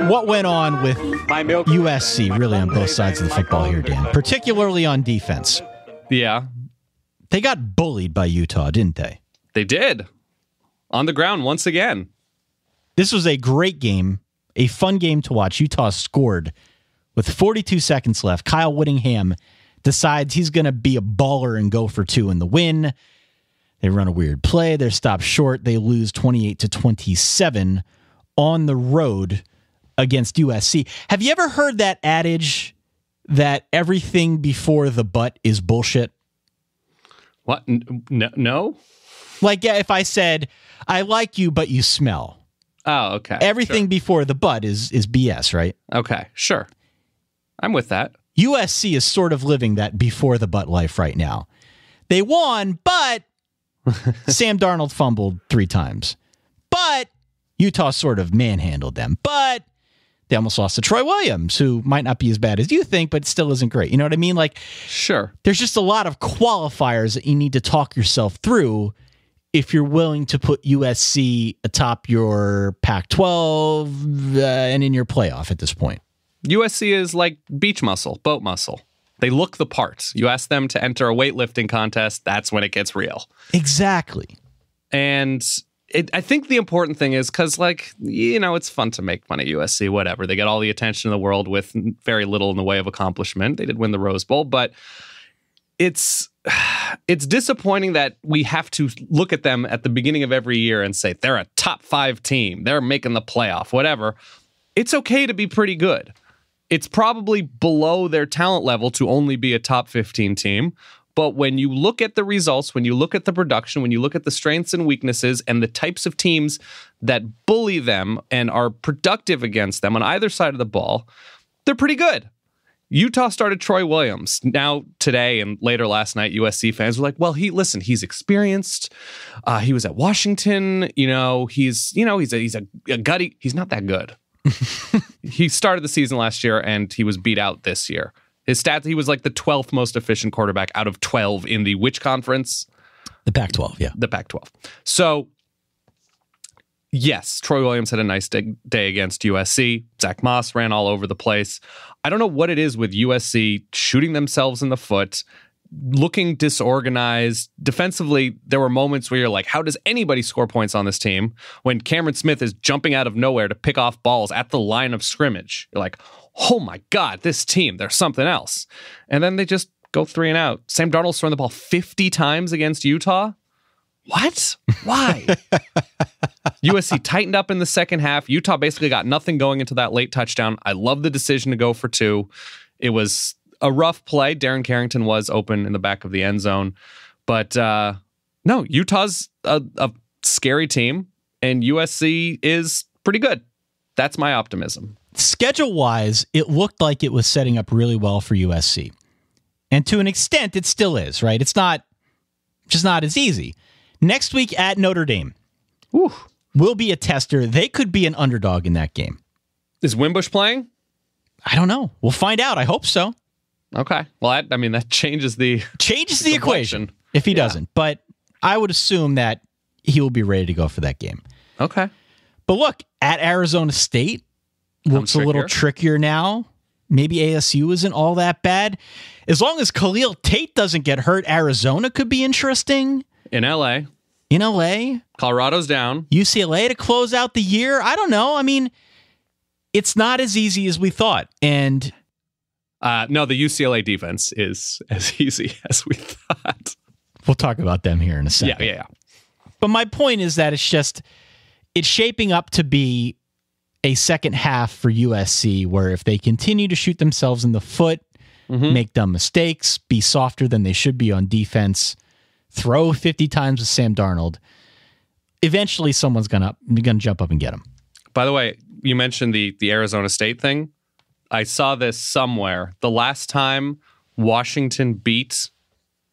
what went on with USC, really on both sides of the football here, Dan, particularly on defense. Yeah. They got bullied by Utah, didn't they? They did. On the ground once again. This was a great game, a fun game to watch. Utah scored with 42 seconds left. Kyle Whittingham decides he's going to be a baller and go for 2 in the win. They run a weird play. They're stopped short. They lose 28-27 on the road against USC. Have you ever heard that adage that everything before the but is bullshit? What? No? Like, yeah, if I said, I like you, but you smell. Oh, okay. Everything before the but is BS, right? Okay, sure. I'm with that. USC is sort of living that before the but life right now. They won, but Sam Darnold fumbled 3 times. But Utah sort of manhandled them. But they almost lost to Troy Williams, who might not be as bad as you think, but still isn't great. You know what I mean? Like, sure. There's just a lot of qualifiers that you need to talk yourself through if you're willing to put USC atop your Pac-12 and in your playoff at this point. USC is like beach muscle, boat muscle. They look the part. You ask them to enter a weightlifting contest, that's when it gets real. Exactly. And I think the important thing is because, like, you know, it's fun to make fun of USC, whatever. They get all the attention in the world with very little in the way of accomplishment. They did win the Rose Bowl, but it's disappointing that we have to look at them at the beginning of every year and say, they're a top 5 team. They're making the playoff, whatever. It's okay to be pretty good. It's probably below their talent level to only be a top 15 team. But when you look at the results, when you look at the production, when you look at the strengths and weaknesses and the types of teams that bully them and are productive against them on either side of the ball, they're pretty good. Utah started Troy Williams. Now, today and later last night, USC fans were like, well, he's experienced. He was at Washington. He's a gutty. He's not that good. He started the season last year and he was beat out this year. His stats, he was like the 12th most efficient quarterback out of 12 in the which conference? The Pac-12, yeah. The Pac-12. So, yes, Troy Williams had a nice day against USC. Zach Moss ran all over the place. I don't know what it is with USC shooting themselves in the foot, looking disorganized. Defensively, there were moments where you're like, how does anybody score points on this team when Cameron Smith is jumping out of nowhere to pick off balls at the line of scrimmage? You're like, oh my God, this team, they're something else. And then they just go 3 and out. Sam Darnold's thrown the ball 50 times against Utah. What? Why? USC tightened up in the second half. Utah basically got nothing going into that late touchdown. I love the decision to go for 2. It was a rough play. Darren Carrington was open in the back of the end zone. But no, Utah's a scary team, and USC is pretty good. That's my optimism. Schedule-wise, it looked like it was setting up really well for USC. And to an extent, it still is, right? It's just not as easy. Next week at Notre Dame will be a tester. They could be an underdog in that game. Is Wimbush playing? I don't know. We'll find out. I hope so. Okay. Well, that changes the equation if he doesn't. But I would assume that he will be ready to go for that game. Okay. But look, at Arizona State, looks a little trickier now. Maybe ASU isn't all that bad. As long as Khalil Tate doesn't get hurt, Arizona could be interesting. In LA. Colorado's down. UCLA to close out the year. I don't know. I mean, it's not as easy as we thought. And no, the UCLA defense is as easy as we thought. We'll talk about them here in a second. Yeah. But my point is that it's shaping up to be a second half for USC where if they continue to shoot themselves in the foot, make dumb mistakes, be softer than they should be on defense, throw 50 times with Sam Darnold, eventually someone's gonna jump up and get him. By the way, you mentioned the Arizona State thing. I saw this somewhere. The last time Washington beat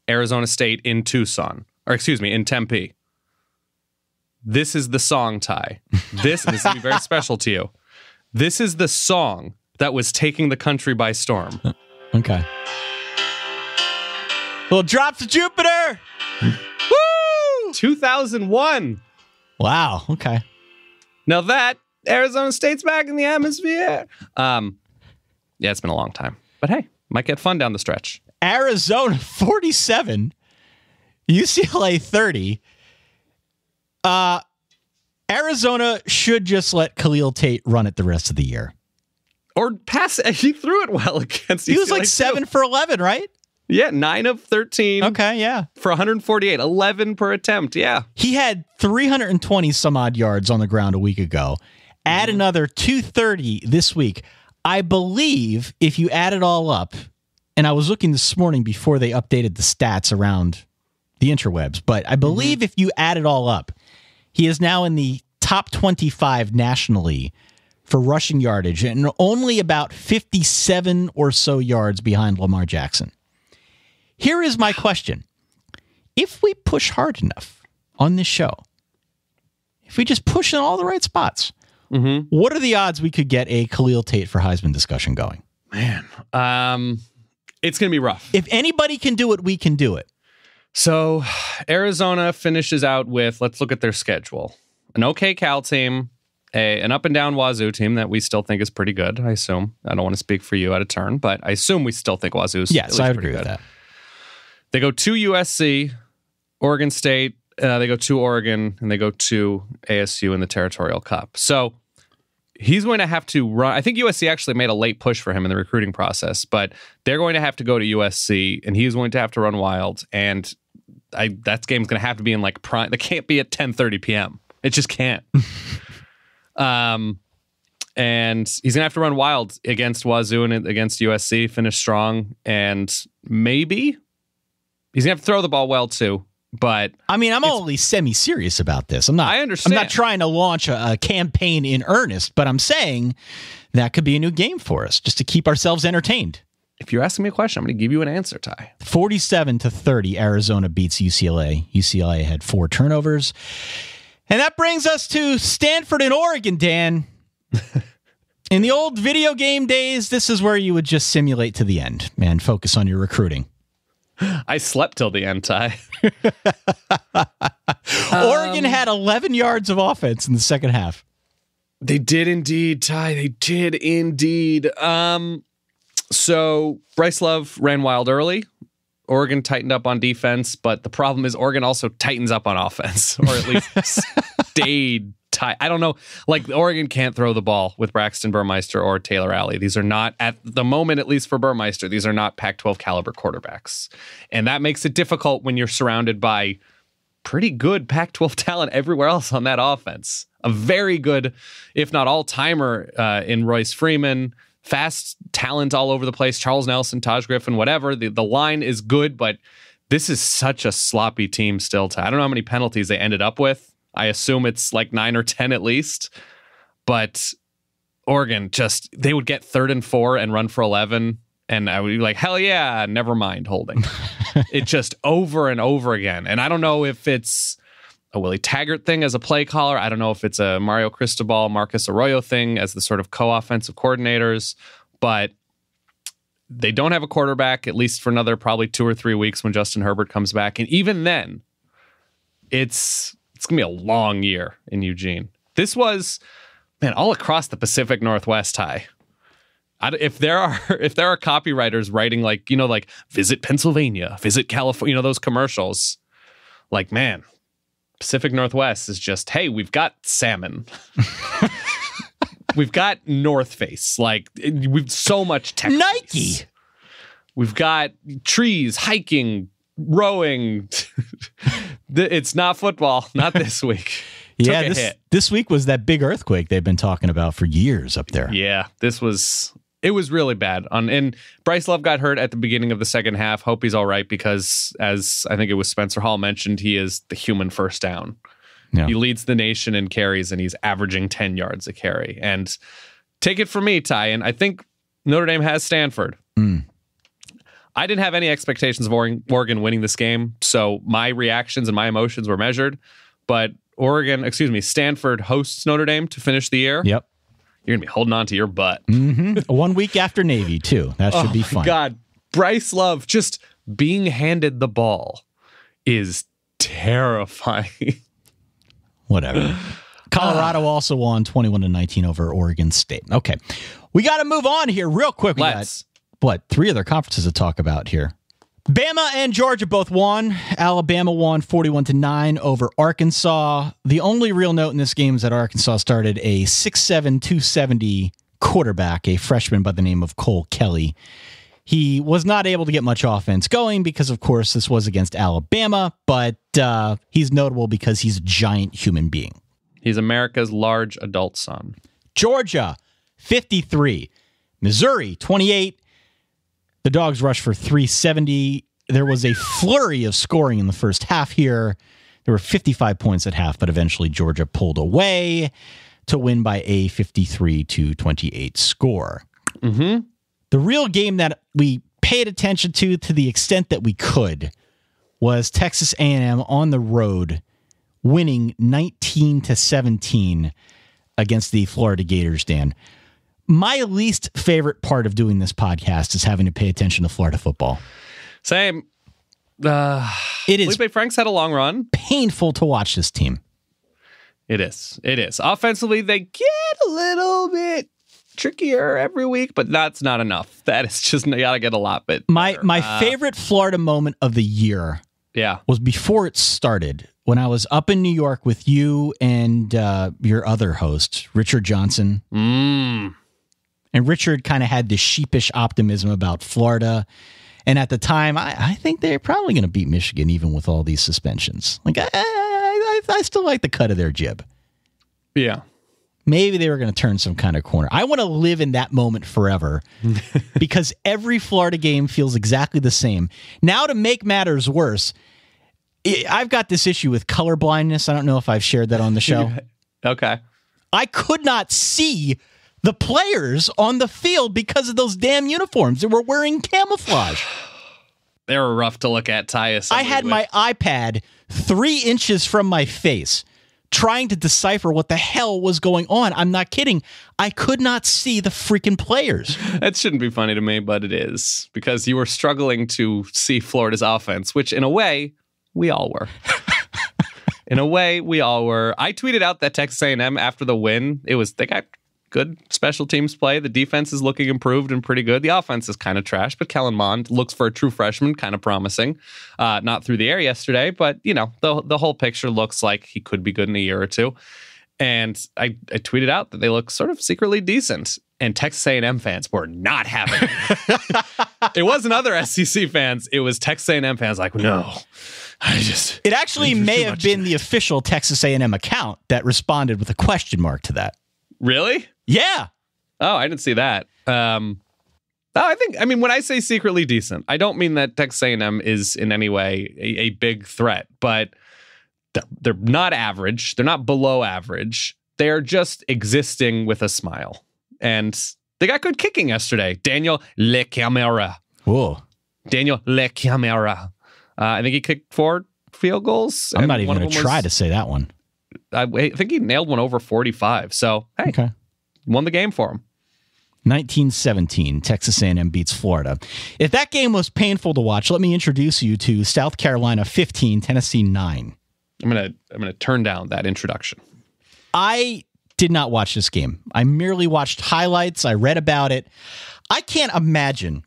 Arizona State in in Tempe. This is the song, Ty. This is going to be very special to you. This is the song that was taking the country by storm. Okay. Little drop to Jupiter. Woo! 2001. Wow. Okay. Now that Arizona State's back in the atmosphere. Yeah, it's been a long time. But hey, might get fun down the stretch. Arizona 47, UCLA 30. Arizona should just let Khalil Tate run it the rest of the year. Or pass it. He threw it well against UCLA. He was like 7 for 11, right? Yeah, 9 of 13. Okay, yeah. For 148, 11 per attempt, yeah. He had 320 some odd yards on the ground a week ago. Add another 230 this week. I believe if you add it all up, and I was looking this morning before they updated the stats around the interwebs, but I believe if you add it all up, he is now in the top 25 nationally for rushing yardage and only about 57 or so yards behind Lamar Jackson. Here is my question. If we push hard enough on this show, if we just push in all the right spots, what are the odds we could get a Khalil Tate for Heisman discussion going? Man, it's going to be rough. If anybody can do it, we can do it. So Arizona finishes out with, let's look at their schedule. An okay Cal team, an up and down Wazoo team that we still think is pretty good, I assume. I don't want to speak for you out of turn, but I assume we still think Wazoo is yes, I would agree with that. They go to USC, Oregon State, they go to Oregon, and they go to ASU in the Territorial Cup. So he's going to have to run. I think USC actually made a late push for him in the recruiting process, but they're going to have to go to USC, and he's going to have to run wild. And that game's going to have to be in like prime. It can't be at 10:30 p.m. It just can't. And he's going to have to run wild against Wazoo and against USC, finish strong, and maybe he's going to have to throw the ball well too. But I mean, I'm only semi-serious about this. I understand. I'm not trying to launch a campaign in earnest, but I'm saying that could be a new game for us just to keep ourselves entertained. If you're asking me a question, I'm going to give you an answer, Ty. 47-30, Arizona beats UCLA. UCLA had 4 turnovers. And that brings us to Stanford and Oregon, Dan. In the old video game days, this is where you would just simulate to the end and focus on your recruiting. I slept till the end, Ty. Oregon had 11 yards of offense in the second half. They did indeed, Ty. They did indeed. So Bryce Love ran wild early. Oregon tightened up on defense, but the problem is Oregon also tightens up on offense, or at least stayed tight. I don't know. Like, Oregon can't throw the ball with Braxton Burmeister or Taylor Alley. These are not, at the moment, at least for Burmeister, these are not Pac-12 caliber quarterbacks. And that makes it difficult when you're surrounded by pretty good Pac-12 talent everywhere else on that offense. A very good, if not all-timer in Royce Freeman, fast talent all over the place, Charles Nelson, Taj Griffin, whatever. The line is good, but this is such a sloppy team still. I don't know how many penalties they ended up with. I assume it's like 9 or 10 at least. But Oregon they would get 3rd and 4 and run for 11. And I would be like, hell yeah, never mind holding. It just over and over again. And I don't know if it's a Willie Taggart thing as a play caller. I don't know if it's a Mario Cristobal, Marcus Arroyo thing as the sort of co-offensive coordinators. But they don't have a quarterback, at least for another probably 2 or 3 weeks when Justin Herbert comes back. And even then, it's going to be a long year in Eugene. This was, man, all across the Pacific Northwest, High. If there are copywriters writing like visit Pennsylvania, visit California, those commercials, like, man, Pacific Northwest is just, hey, we've got salmon. We've got North Face. Like, we've so much tech. Nike. We've got trees, hiking, rowing. It's not football. Not this week. Yeah, this week was that big earthquake they've been talking about for years up there. Yeah, it was really bad. And Bryce Love got hurt at the beginning of the second half. Hope he's all right because, as I think it was Spencer Hall mentioned, he is the human first down. Yeah. He leads the nation in carries, and he's averaging 10 yards a carry. And take it from me, Ty, and I think Notre Dame has Stanford. I didn't have any expectations of Oregon winning this game, so my reactions and my emotions were measured. But Stanford hosts Notre Dame to finish the year. Yep. You're going to be holding on to your butt. 1 week after Navy, too. That should be fun. God, Bryce Love just being handed the ball is terrifying. Whatever. Colorado also won 21-19 over Oregon State. Okay. We got to move on here real quick. We got, 3 other conferences to talk about here. Bama and Georgia both won. Alabama won 41-9 over Arkansas. The only real note in this game is that Arkansas started a 6'7", 270 quarterback, a freshman by the name of Cole Kelly. He was not able to get much offense going because, of course, this was against Alabama, but he's notable because he's a giant human being. He's America's large adult son. Georgia, 53. Missouri, 28. The Dogs rushed for 370. There was a flurry of scoring in the first half here. There were 55 points at half, but eventually Georgia pulled away to win by a 53-28 score. Mm-hmm. The real game that we paid attention to the extent that we could was Texas A&M on the road winning 19-17 against the Florida Gators, Dan. My least favorite part of doing this podcast is having to pay attention to Florida football. Same. It is. Felipe Franks had a long run. Painful to watch this team. It is. Offensively, they get a little bit trickier every week, but that's not enough. That is just, you got to get a lot bit better. My favorite Florida moment of the year was before it started, when I was up in New York with you and your other host, Richard Johnson. And Richard kind of had this sheepish optimism about Florida. And at the time, I think they're probably going to beat Michigan, even with all these suspensions. Like, I still like the cut of their jib. Yeah. Maybe they were going to turn some kind of corner. I want to live in that moment forever because every Florida game feels exactly the same. Now, to make matters worse, I've got this issue with color blindness. I don't know if I've shared that on the show. Okay. I could not see the players on the field because of those damn uniforms. They were wearing camouflage. They were rough to look at, Tyus. I had my iPad 3 inches from my face trying to decipher what the hell was going on. I'm not kidding. I could not see the freaking players. That shouldn't be funny to me, but it is, because you were struggling to see Florida's offense, which in a way, we all were. In a way, we all were. I tweeted out that Texas A&M after the win, they got good special teams play. The defense is looking improved and pretty good. The offense is kind of trash, but Kellen Mond looks for a true freshman, kind of promising. Not through the air yesterday, but the whole picture looks like he could be good in a year or two. And I tweeted out that they look sort of secretly decent. And Texas A&M fans were not having it. It wasn't other SEC fans. It was Texas A&M fans like, no. It actually may have been the official Texas A&M account that responded with a question mark to that. Really? Yeah. Oh, I didn't see that. When I say secretly decent, I don't mean that Texas A&M is in any way a big threat, but they're not average. They're not below average. They are just existing with a smile. And they got good kicking yesterday. Daniel LeCamera. Whoa. Daniel LeCamera. I think he kicked 4 field goals. I'm not even going to try to say that one. I think he nailed one over 45. So, hey, okay. Won the game for him. 1917, Texas A&M beats Florida. If that game was painful to watch, let me introduce you to South Carolina 15, Tennessee 9. I'm gonna turn down that introduction. I did not watch this game. I merely watched highlights. I read about it. I can't imagine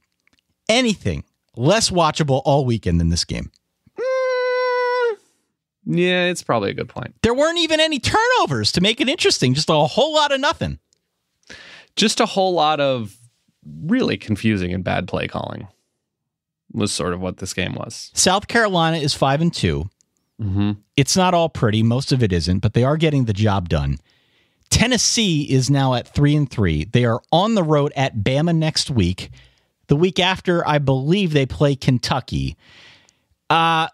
anything less watchable all weekend than this game. Yeah, it's probably a good point. There weren't even any turnovers to make it interesting. Just a whole lot of nothing. Just a whole lot of really confusing and bad play calling was sort of what this game was. South Carolina is 5-2. Mm-hmm. It's not all pretty. Most of it isn't, but they are getting the job done. Tennessee is now at 3-3. They are on the road at Bama next week. The week after, I believe they play Kentucky.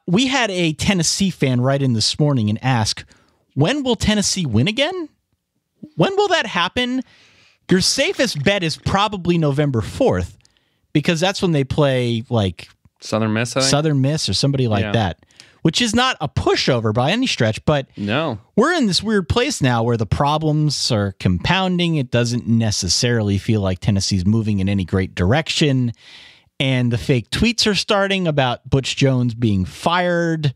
We had a Tennessee fan write in this morning and ask, when will Tennessee win again? When will that happen? Your safest bet is probably November 4th, because that's when they play like Southern Miss, I think? Southern Miss or somebody like that, which is not a pushover by any stretch, but no, we're in this weird place now where the problems are compounding. It doesn't necessarily feel like Tennessee's moving in any great direction. and the fake tweets are starting about Butch Jones being fired.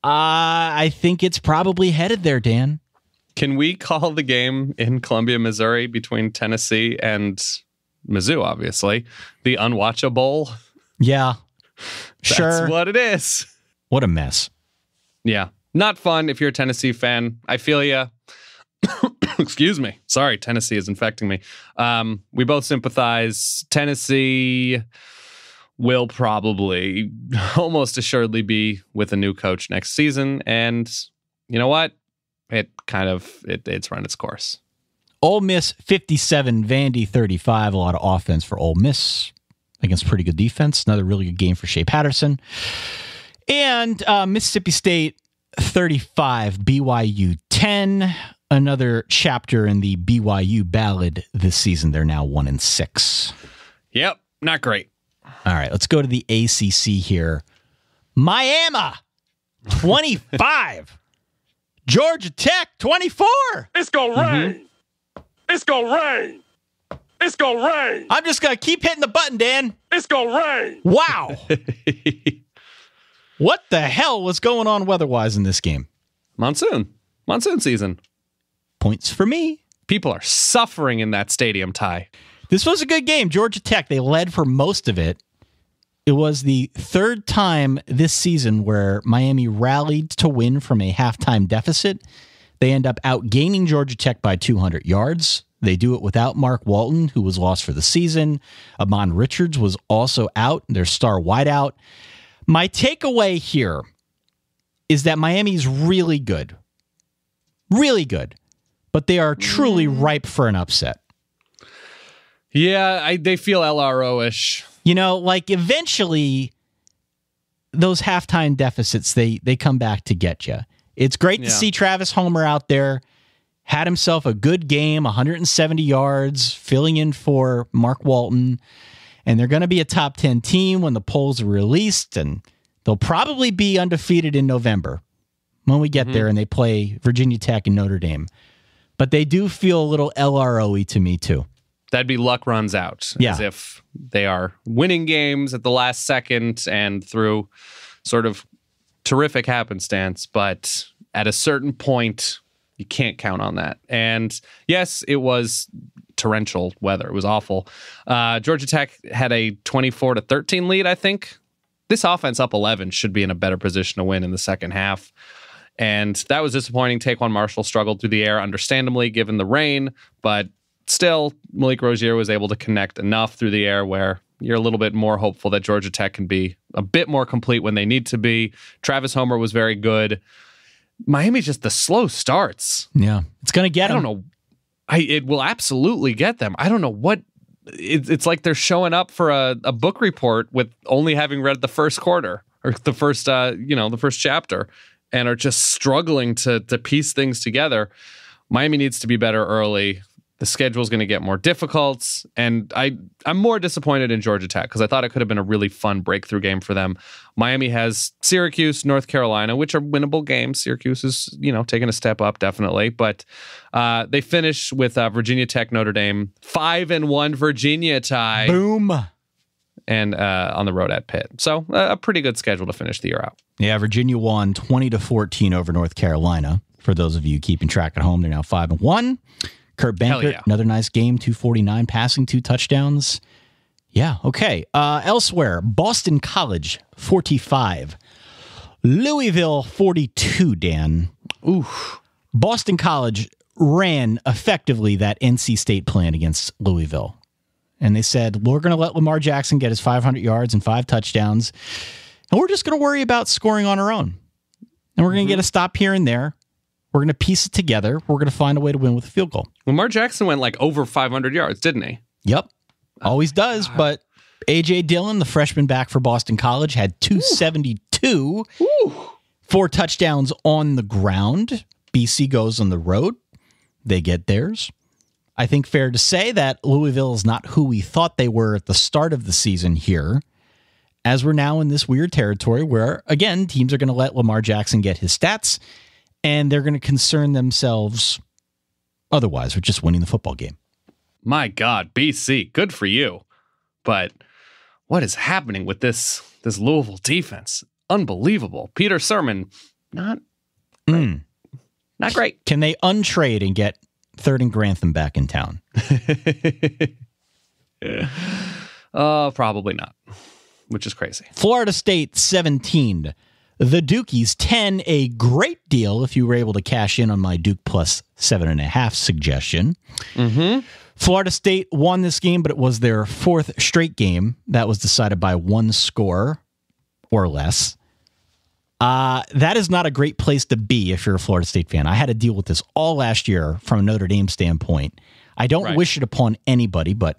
I think it's probably headed there, Dan. Can we call the game in Columbia, Missouri between Tennessee and Mizzou, obviously, the Unwatchable? Yeah, sure. That's what it is. What a mess. Yeah. Not fun if you're a Tennessee fan. I feel ya. Excuse me. Sorry, Tennessee is infecting me. We both sympathize. Tennessee will probably almost assuredly be with a new coach next season. And you know what? It's run its course. Ole Miss 57, Vandy 35. A lot of offense for Ole Miss against pretty good defense. Another really good game for Shea Patterson. And Mississippi State 35, BYU 10. Another chapter in the BYU ballad this season. They're now 1-6. Yep, not great. All right, let's go to the ACC here. Miami 25. Georgia Tech 24. It's gonna rain. It's gonna rain. It's gonna rain. I'm just gonna keep hitting the button, Dan. It's gonna rain. Wow. What the hell was going on weather-wise in this game? Monsoon season. Points for me. People are suffering in that stadium, Ty. This was a good game. Georgia Tech, they led for most of it. It was the third time this season where Miami rallied to win from a halftime deficit. They end up outgaining Georgia Tech by 200 yards. They do it without Mark Walton, who was lost for the season. Amon Richards was also out, their star wideout. My takeaway here is that Miami's really good. Really good. But they are truly ripe for an upset. Yeah, they feel LRO-ish. You know, like eventually those halftime deficits, they come back to get you. It's great to see Travis Homer out there. Had himself a good game, 170 yards, filling in for Mark Walton. And they're going to be a top 10 team when the polls are released, and they'll probably be undefeated in November when we get there and they play Virginia Tech and Notre Dame. But they do feel a little LRO-y to me, too. That'd be luck runs out. Yeah. As if they are winning games at the last second and through sort of terrific happenstance. But at a certain point, you can't count on that. And yes, it was torrential weather. It was awful. Georgia Tech had a 24-13 lead, I think. This offense up 11 should be in a better position to win in the second half. And that was disappointing. Taquan Marshall struggled through the air, understandably, given the rain. But still, Malik Rozier was able to connect enough through the air where you're a little bit more hopeful that Georgia Tech can be a bit more complete when they need to be. Travis Homer was very good. Miami's just the slow starts. Yeah, it's going to get them. I don't know. It will absolutely get them. I don't know what. It's like they're showing up for a book report with only having read the first quarter or the first, the first chapter, and are just struggling to piece things together. Miami needs to be better early. The schedule is going to get more difficult, and I'm more disappointed in Georgia Tech because I thought it could have been a really fun breakthrough game for them. Miami has Syracuse, North Carolina, which are winnable games. Syracuse is, taking a step up, definitely, but they finish with Virginia Tech, Notre Dame, 5-1 Virginia tie. Boom. And on the road at Pitt. So a pretty good schedule to finish the year out. Yeah, Virginia won 20-14 over North Carolina. For those of you keeping track at home, they're now 5-1. Kurt Bankert, another nice game, 249 passing, 2 touchdowns. Yeah, okay. Elsewhere, Boston College, 45. Louisville, 42, Dan. Oof. Boston College ran effectively that NC State plan against Louisville. And they said, we're going to let Lamar Jackson get his 500 yards and 5 touchdowns, and we're just going to worry about scoring on our own. And we're going to get a stop here and there. We're going to piece it together. We're going to find a way to win with a field goal. Lamar Jackson went like over 500 yards, didn't he? Yep. Always does. But A.J. Dillon, the freshman back for Boston College, had 272. 4 touchdowns on the ground. BC goes on the road. They get theirs. I think fair to say that Louisville is not who we thought they were at the start of the season here, as we're now in this weird territory where, again, teams are going to let Lamar Jackson get his stats, and they're going to concern themselves otherwise with just winning the football game. My God, BC, good for you. But what is happening with this Louisville defense? Unbelievable. Peter Sermon, not great. Can they untrade and get Third and Grantham back in town? Probably not, which is crazy. Florida State 17. The Dukies 10. A great deal if you were able to cash in on my Duke plus 7.5 suggestion. Mm-hmm. Florida State won this game, but it was their fourth straight game that was decided by one score or less. That is not a great place to be if you're a Florida State fan. I had to deal with this all last year from a Notre Dame standpoint. I don't wish it upon anybody, but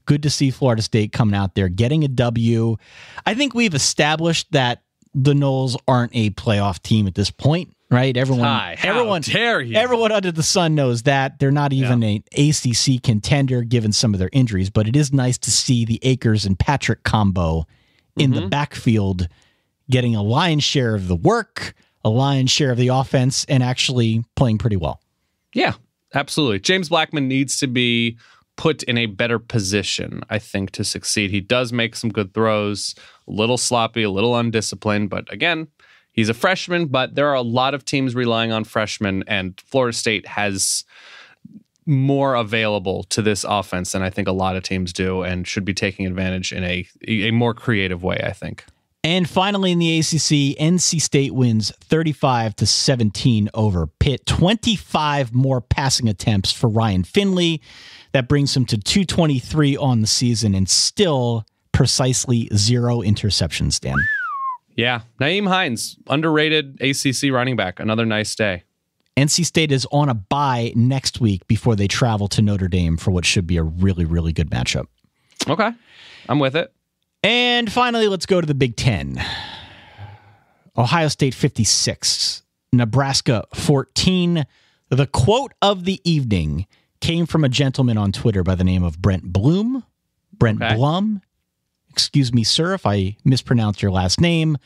good to see Florida State coming out there, getting a W. I think we've established that the Noles aren't a playoff team at this point, right? Everyone under the sun knows that. They're not even an ACC contender given some of their injuries, but it is nice to see the Akers and Patrick combo in the backfield getting a lion's share of the work, a lion's share of the offense, and actually playing pretty well. Yeah, absolutely. James Blackman needs to be put in a better position, I think, to succeed. He does make some good throws, a little sloppy, a little undisciplined, but again, he's a freshman, but there are a lot of teams relying on freshmen, and Florida State has more available to this offense than I think a lot of teams do, and should be taking advantage in a more creative way, I think. And finally in the ACC, NC State wins 35-17 over Pitt. 25 more passing attempts for Ryan Finley. That brings him to 223 on the season and still precisely 0 interceptions, Dan. Yeah. Naeem Hines, underrated ACC running back. Another nice day. NC State is on a bye next week before they travel to Notre Dame for what should be a really, really good matchup. Okay. I'm with it. And finally, let's go to the Big Ten. Ohio State 56, Nebraska 14. The quote of the evening came from a gentleman on Twitter by the name of Brent Blum. Blum. Excuse me, sir, if I mispronounced your last name.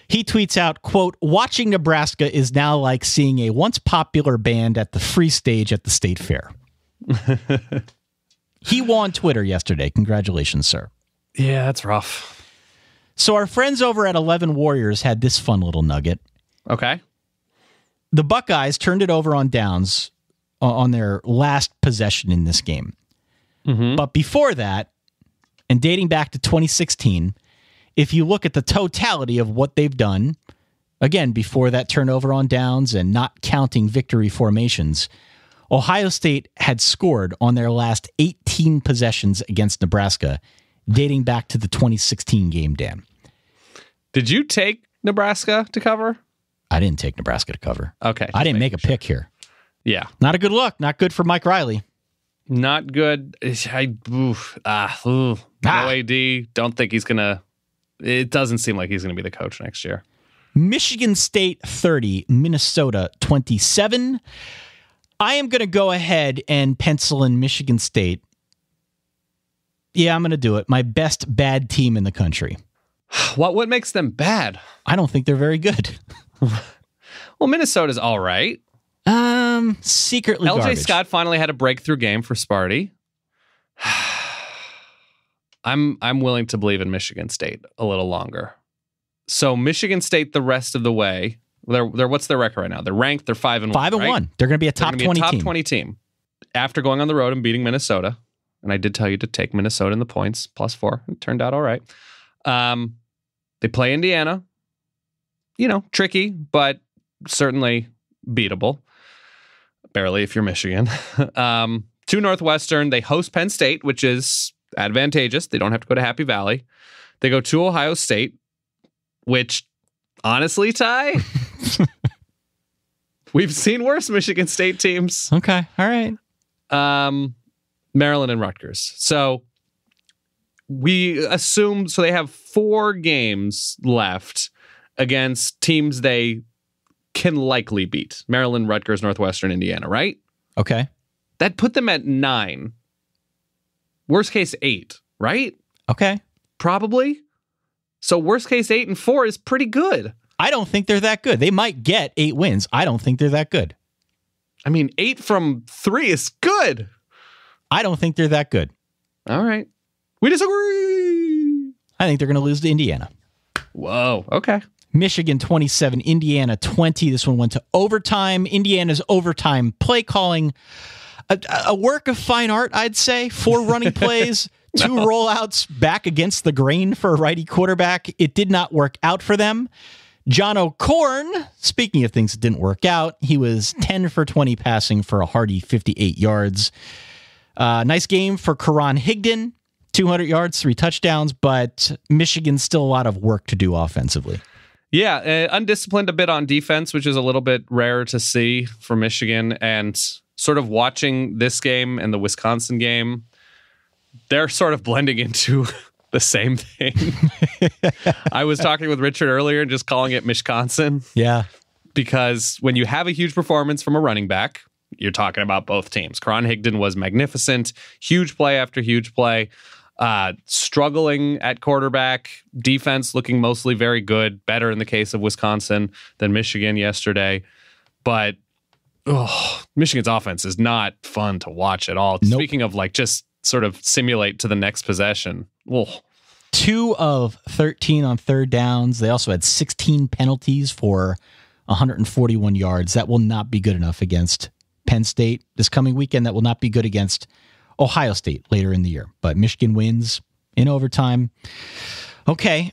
He tweets out, quote, watching Nebraska is now like seeing a once popular band at the free stage at the state fair. He won Twitter yesterday. Congratulations, sir. Yeah, that's rough. So our friends over at 11 Warriors had this fun little nugget. Okay. The Buckeyes turned it over on downs on their last possession in this game. Mm-hmm. But before that, and dating back to 2016, if you look at the totality of what they've done, again, before that turnover on downs and not counting victory formations, Ohio State had scored on their last 18 possessions against Nebraska, dating back to the 2016 game, Dan. Did you take Nebraska to cover? I didn't take Nebraska to cover. Okay. I didn't make a pick here. Yeah. Not a good look. Not good for Mike Riley. Not good. No AD. Don't think he's going to... It doesn't seem like he's going to be the coach next year. Michigan State 30, Minnesota 27. I am going to go ahead and pencil in Michigan State. Yeah, I'm going to do it. My best bad team in the country. What makes them bad? I don't think they're very good. Well, Minnesota's all right. Secretly LJ garbage. Scott finally had a breakthrough game for Sparty. I'm willing to believe in Michigan State a little longer. So Michigan State the rest of the way. They're what's their record right now? They're ranked. They're 5-1. 5-1. Right? They're going to be a top 20 top team. 20 team after going on the road and beating Minnesota. And I did tell you to take Minnesota in the points +4. It turned out all right. They play Indiana. Tricky, but certainly beatable. Barely if you're Michigan. To Northwestern, they host Penn State, which is advantageous. They don't have to go to Happy Valley. They go to Ohio State, which, honestly, Ty, we've seen worse Michigan State teams. Okay, all right. Maryland and Rutgers. So we assume, so they have 4 games left against teams they can likely beat. Maryland, Rutgers, Northwestern, Indiana, right? Okay. That put them at 9. Worst case 8, right? Okay. Probably. So worst case 8 and 4 is pretty good. I don't think they're that good. They might get 8 wins. I don't think they're that good. I mean, 8 from 3 is good. I don't think they're that good. All right. We disagree. I think they're going to lose to Indiana. Whoa. Okay. Michigan 27, Indiana 20. This one went to overtime. Indiana's overtime play calling, a work of fine art, I'd say. 4 running plays, 2 rollouts back against the grain for a righty quarterback. It did not work out for them. John O'Corn, speaking of things that didn't work out, he was 10 for 20 passing for a hearty 58 yards. Nice game for Karan Higdon, 200 yards, 3 touchdowns, but Michigan's still a lot of work to do offensively. Yeah, undisciplined a bit on defense, which is a little bit rare to see for Michigan. And sort of watching this game and the Wisconsin game, they're sort of blending into the same thing. I was talking with Richard earlier and just calling it Mishconsin. Yeah. Because when you have a huge performance from a running back, you're talking about both teams. Karan Higdon was magnificent, huge play after huge play. Struggling at quarterback, defense looking mostly very good, better in the case of Wisconsin than Michigan yesterday. But Michigan's offense is not fun to watch at all. Nope. Speaking of just sort of simulate to the next possession. 2 of 13 on third downs. They also had 16 penalties for 141 yards. That will not be good enough against Penn State this coming weekend. That will not be good against Ohio State later in the year, but Michigan wins in overtime. Okay.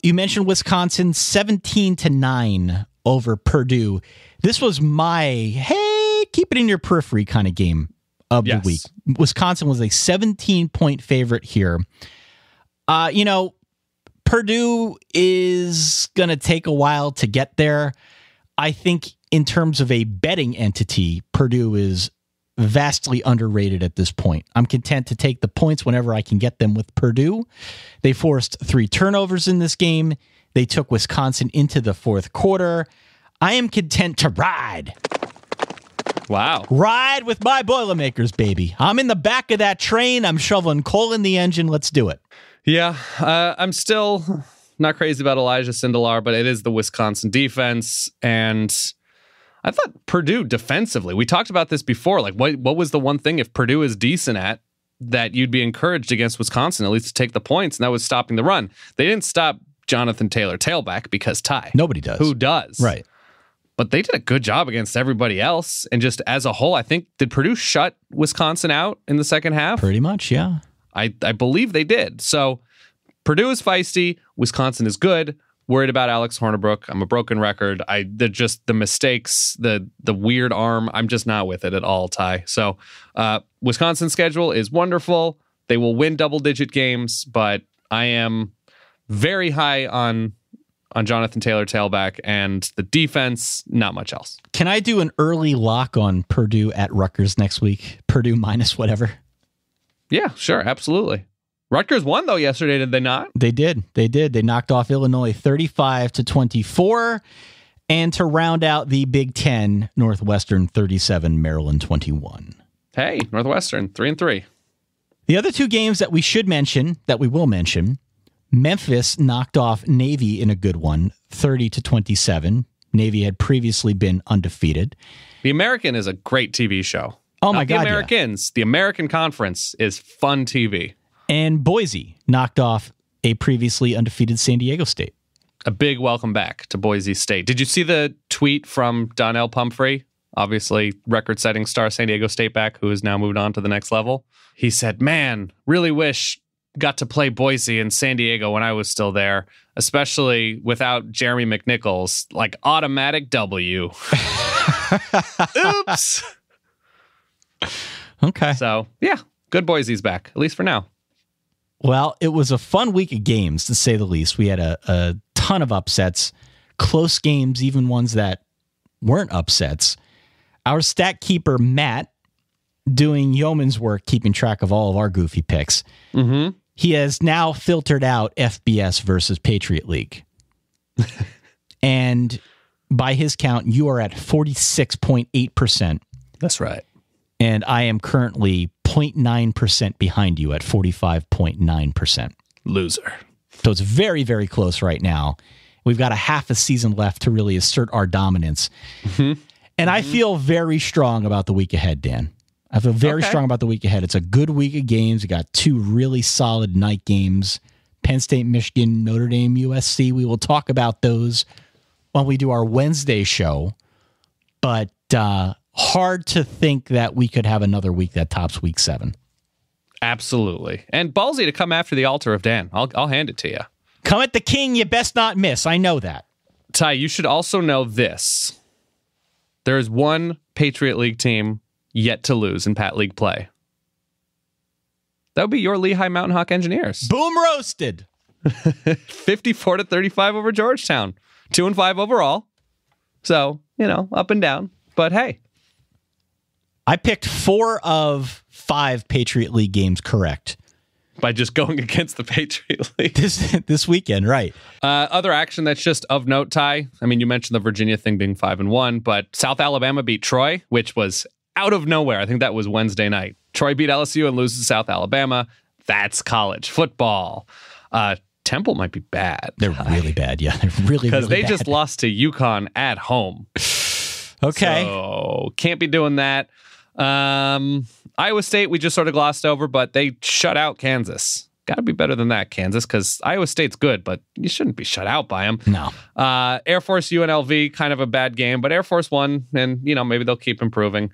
You mentioned Wisconsin 17-9 over Purdue. This was my, hey, keep it in your periphery kind of game of the week. Wisconsin was a 17-point favorite here. Purdue is going to take a while to get there. I think in terms of a betting entity, Purdue is vastly underrated at this point. I'm content to take the points whenever I can get them with Purdue. They forced 3 turnovers in this game. They took Wisconsin into the fourth quarter. I am content to ride. Wow. Ride with my Boilermakers, baby. I'm in the back of that train. I'm shoveling coal in the engine. Let's do it. Yeah, I'm still not crazy about Elijah Sindelar, but it is the Wisconsin defense, and I thought Purdue defensively, we talked about this before, what was the one thing if Purdue is decent at that you'd be encouraged against Wisconsin, at least to take the points, and that was stopping the run. They didn't stop Jonathan Taylor tailback because Ty. Nobody does. Who does? Right. But they did a good job against everybody else, and just as a whole, I think, did Purdue shut Wisconsin out in the second half? Pretty much, yeah. I believe they did. So Purdue is feisty, Wisconsin is good. Worried about Alex Hornibrook. I'm a broken record. They're just the mistakes, the weird arm. I'm just not with it at all, Ty. So Wisconsin's schedule is wonderful. They will win double-digit games, but I am very high on Jonathan Taylor tailback, and the defense, not much else. Can I do an early lock on Purdue at Rutgers next week? Purdue minus whatever? Yeah, sure, absolutely. Rutgers won, though, yesterday, did they not? They did. They knocked off Illinois 35-24. And to round out the Big Ten, Northwestern 37, Maryland 21. Hey, Northwestern, 3-3. The other 2 games that we should mention, that we will mention, Memphis knocked off Navy in a good one, 30-27. Navy had previously been undefeated. The American is a great TV show. Oh, my God, The Americans. Yeah. The American Conference is fun TV. And Boise knocked off a previously undefeated San Diego State. A big welcome back to Boise State. Did you see the tweet from Donnell Pumphrey? Obviously, record-setting star San Diego State back, who has now moved on to the next level. He said, man, really wish got to play Boise and San Diego when I was still there, especially without Jeremy McNichols. Automatic W. Oops. Okay. So, yeah, good Boise's back, at least for now. Well, it was a fun week of games, to say the least. We had a ton of upsets, close games, even ones that weren't upsets. Our stat keeper, Matt, doing yeoman's work, keeping track of all of our goofy picks. Mm-hmm. He has now filtered out FBS versus Patriot League. And by his count, you are at 46.8%. That's right. And I am currently 0.9% behind you at 45.9%. Loser. So it's very, very close right now. We've got a half a season left to really assert our dominance. Mm-hmm. And I feel very strong about the week ahead, Dan. I feel very strong about the week ahead. It's a good week of games. We got 2 really solid night games Penn State, Michigan, Notre Dame, USC. We will talk about those when we do our Wednesday show. But hard to think that we could have another week that tops week 7. Absolutely. And ballsy to come after the altar of Dan. I'll hand it to you. Come at the king, you best not miss. I know that. Ty, you should also know this. There is one Patriot League team yet to lose in Pat League play. That would be your Lehigh Mountain Hawk Engineers. Boom roasted. 54-35 over Georgetown. 2-5 overall. So, up and down. But hey. I picked 4 of 5 Patriot League games correct. By just going against the Patriot League. This weekend, right. Other action that's just of note, Ty. I mean, you mentioned the Virginia thing being 5-1, but South Alabama beat Troy, which was out of nowhere. I think that was Wednesday night. Troy beat LSU and loses to South Alabama. That's college football. Temple might be bad. They're really bad, yeah. They're really bad. Because they just lost to UConn at home. Okay. So, can't be doing that. Iowa State, we just sort of glossed over, but they shut out Kansas. Got to be better than that, Kansas, because Iowa State's good, but you shouldn't be shut out by them. No. Air Force UNLV, kind of a bad game, but Air Force won, and maybe they'll keep improving.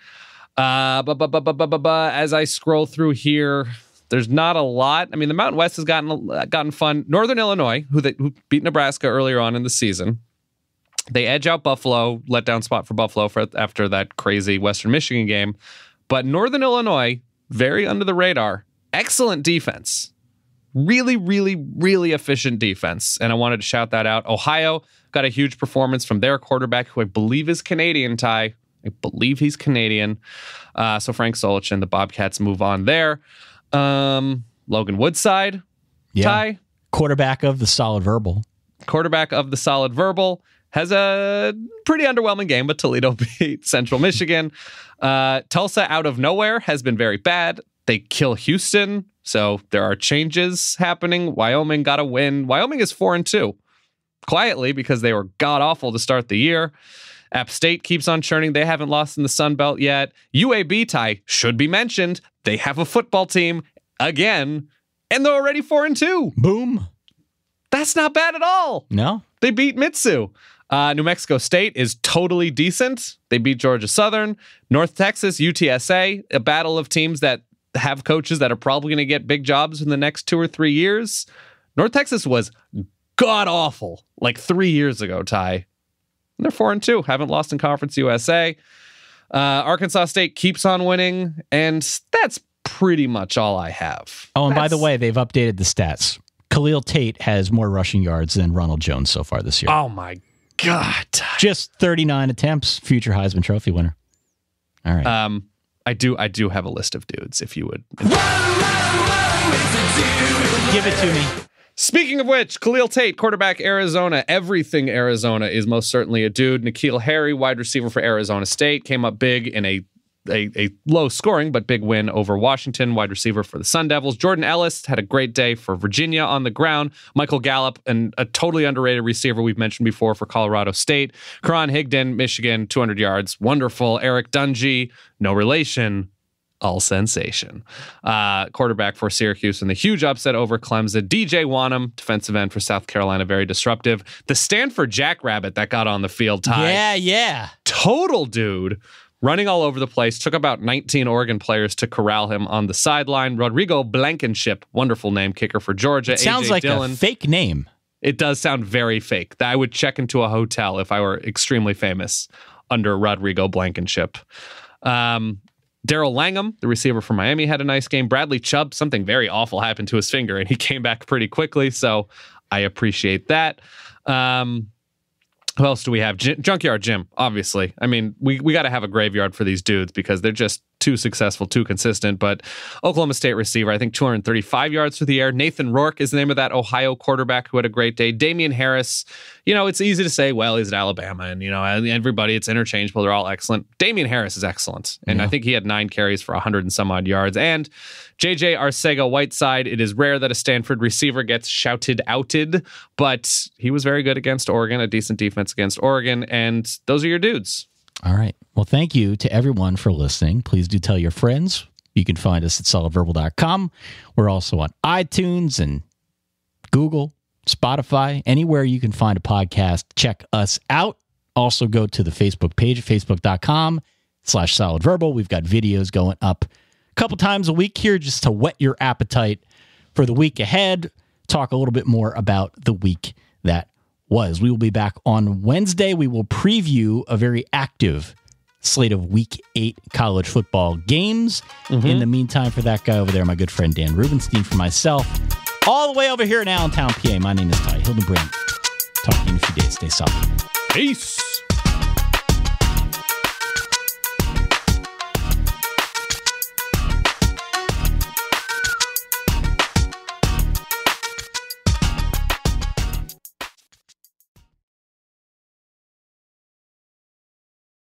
As I scroll through here, there's not a lot. I mean, the Mountain West has gotten fun. Northern Illinois, who beat Nebraska earlier on in the season, they edge out Buffalo, letdown spot for Buffalo after that crazy Western Michigan game. But Northern Illinois, very under the radar, excellent defense. Really, really, really efficient defense. And I wanted to shout that out. Ohio got a huge performance from their quarterback, who I believe is Canadian, Ty. I believe he's Canadian. So Frank Solich and the Bobcats move on there. Logan Woodside, Ty. Quarterback of the Solid Verbal. Has a pretty underwhelming game, but Toledo beat Central Michigan. Tulsa, out of nowhere, has been very bad. They kill Houston, so there are changes happening. Wyoming got a win. Wyoming is 4-2, quietly, because they were god-awful to start the year. App State keeps on churning. They haven't lost in the Sun Belt yet. UAB, Ty, should be mentioned. They have a football team again, and they're already 4-2. Boom. That's not bad at all. No. They beat Mitsu. New Mexico State is totally decent. They beat Georgia Southern. North Texas, UTSA, a battle of teams that have coaches that are probably going to get big jobs in the next 2 or 3 years. North Texas was god-awful like 3 years ago, Ty. And they're 4-2. Haven't lost in Conference USA. Arkansas State keeps on winning, and that's pretty much all I have. Oh, and by the way, they've updated the stats. Khalil Tate has more rushing yards than Ronald Jones so far this year. Oh, my God. Just 39 attempts, future Heisman Trophy winner. All right. I do have a list of dudes, if you would. Give it to me. Speaking of which, Khalil Tate, quarterback, Arizona. Everything Arizona is most certainly a dude. N'Keal Harry, wide receiver for Arizona State, came up big in a low scoring but big win over Washington, wide receiver for the Sun Devils. Jordan Ellis had a great day for Virginia on the ground. Michael Gallup, and a totally underrated receiver we've mentioned before for Colorado State. Karan Higdon, Michigan, 200 yards. Wonderful. Eric Dungy, no relation, all sensation. Quarterback for Syracuse, and the huge upset over Clemson. DJ Wanham, defensive end for South Carolina, very disruptive. The Stanford Jackrabbit that got on the field, Ty. Yeah. Total dude. Running all over the place, took about 19 Oregon players to corral him on the sideline. Rodrigo Blankenship, wonderful name, kicker for Georgia. It sounds AJ like Dillon. A fake name. It does sound very fake. I would check into a hotel if I were extremely famous under Rodrigo Blankenship. Daryl Langham, the receiver from Miami, had a nice game. Bradley Chubb, something very awful happened to his finger, and he came back pretty quickly, so I appreciate that. Who else do we have? Junkyard Jim, obviously. I mean, we got to have a graveyard for these dudes because they're just too successful, too consistent. But Oklahoma State receiver, I think 235 yards through the air. Nathan Rourke is the name of that Ohio quarterback who had a great day. Damian Harris, it's easy to say, well, he's at Alabama, and, everybody, it's interchangeable. They're all excellent. Damian Harris is excellent. And I think he had 9 carries for 100 and some odd yards. And JJ Arcega-Whiteside, it is rare that a Stanford receiver gets outed, but he was very good against Oregon, a decent defense against Oregon, and those are your dudes. All right. Well, thank you to everyone for listening. Please do tell your friends. You can find us at solidverbal.com. We're also on iTunes and Google, Spotify, anywhere you can find a podcast. Check us out. Also go to the Facebook page, facebook.com/solidverbal. We've got videos going up a couple times a week here just to whet your appetite for the week ahead. Talk a little bit more about the week that was. We will be back on Wednesday. We will preview a very active slate of Week 8 college football games. In the meantime, for that guy over there, my good friend Dan Rubenstein, for myself, all the way over here in Allentown, PA, my name is Ty Hildenbrand. Talk to you in a few days. Stay solid. Peace.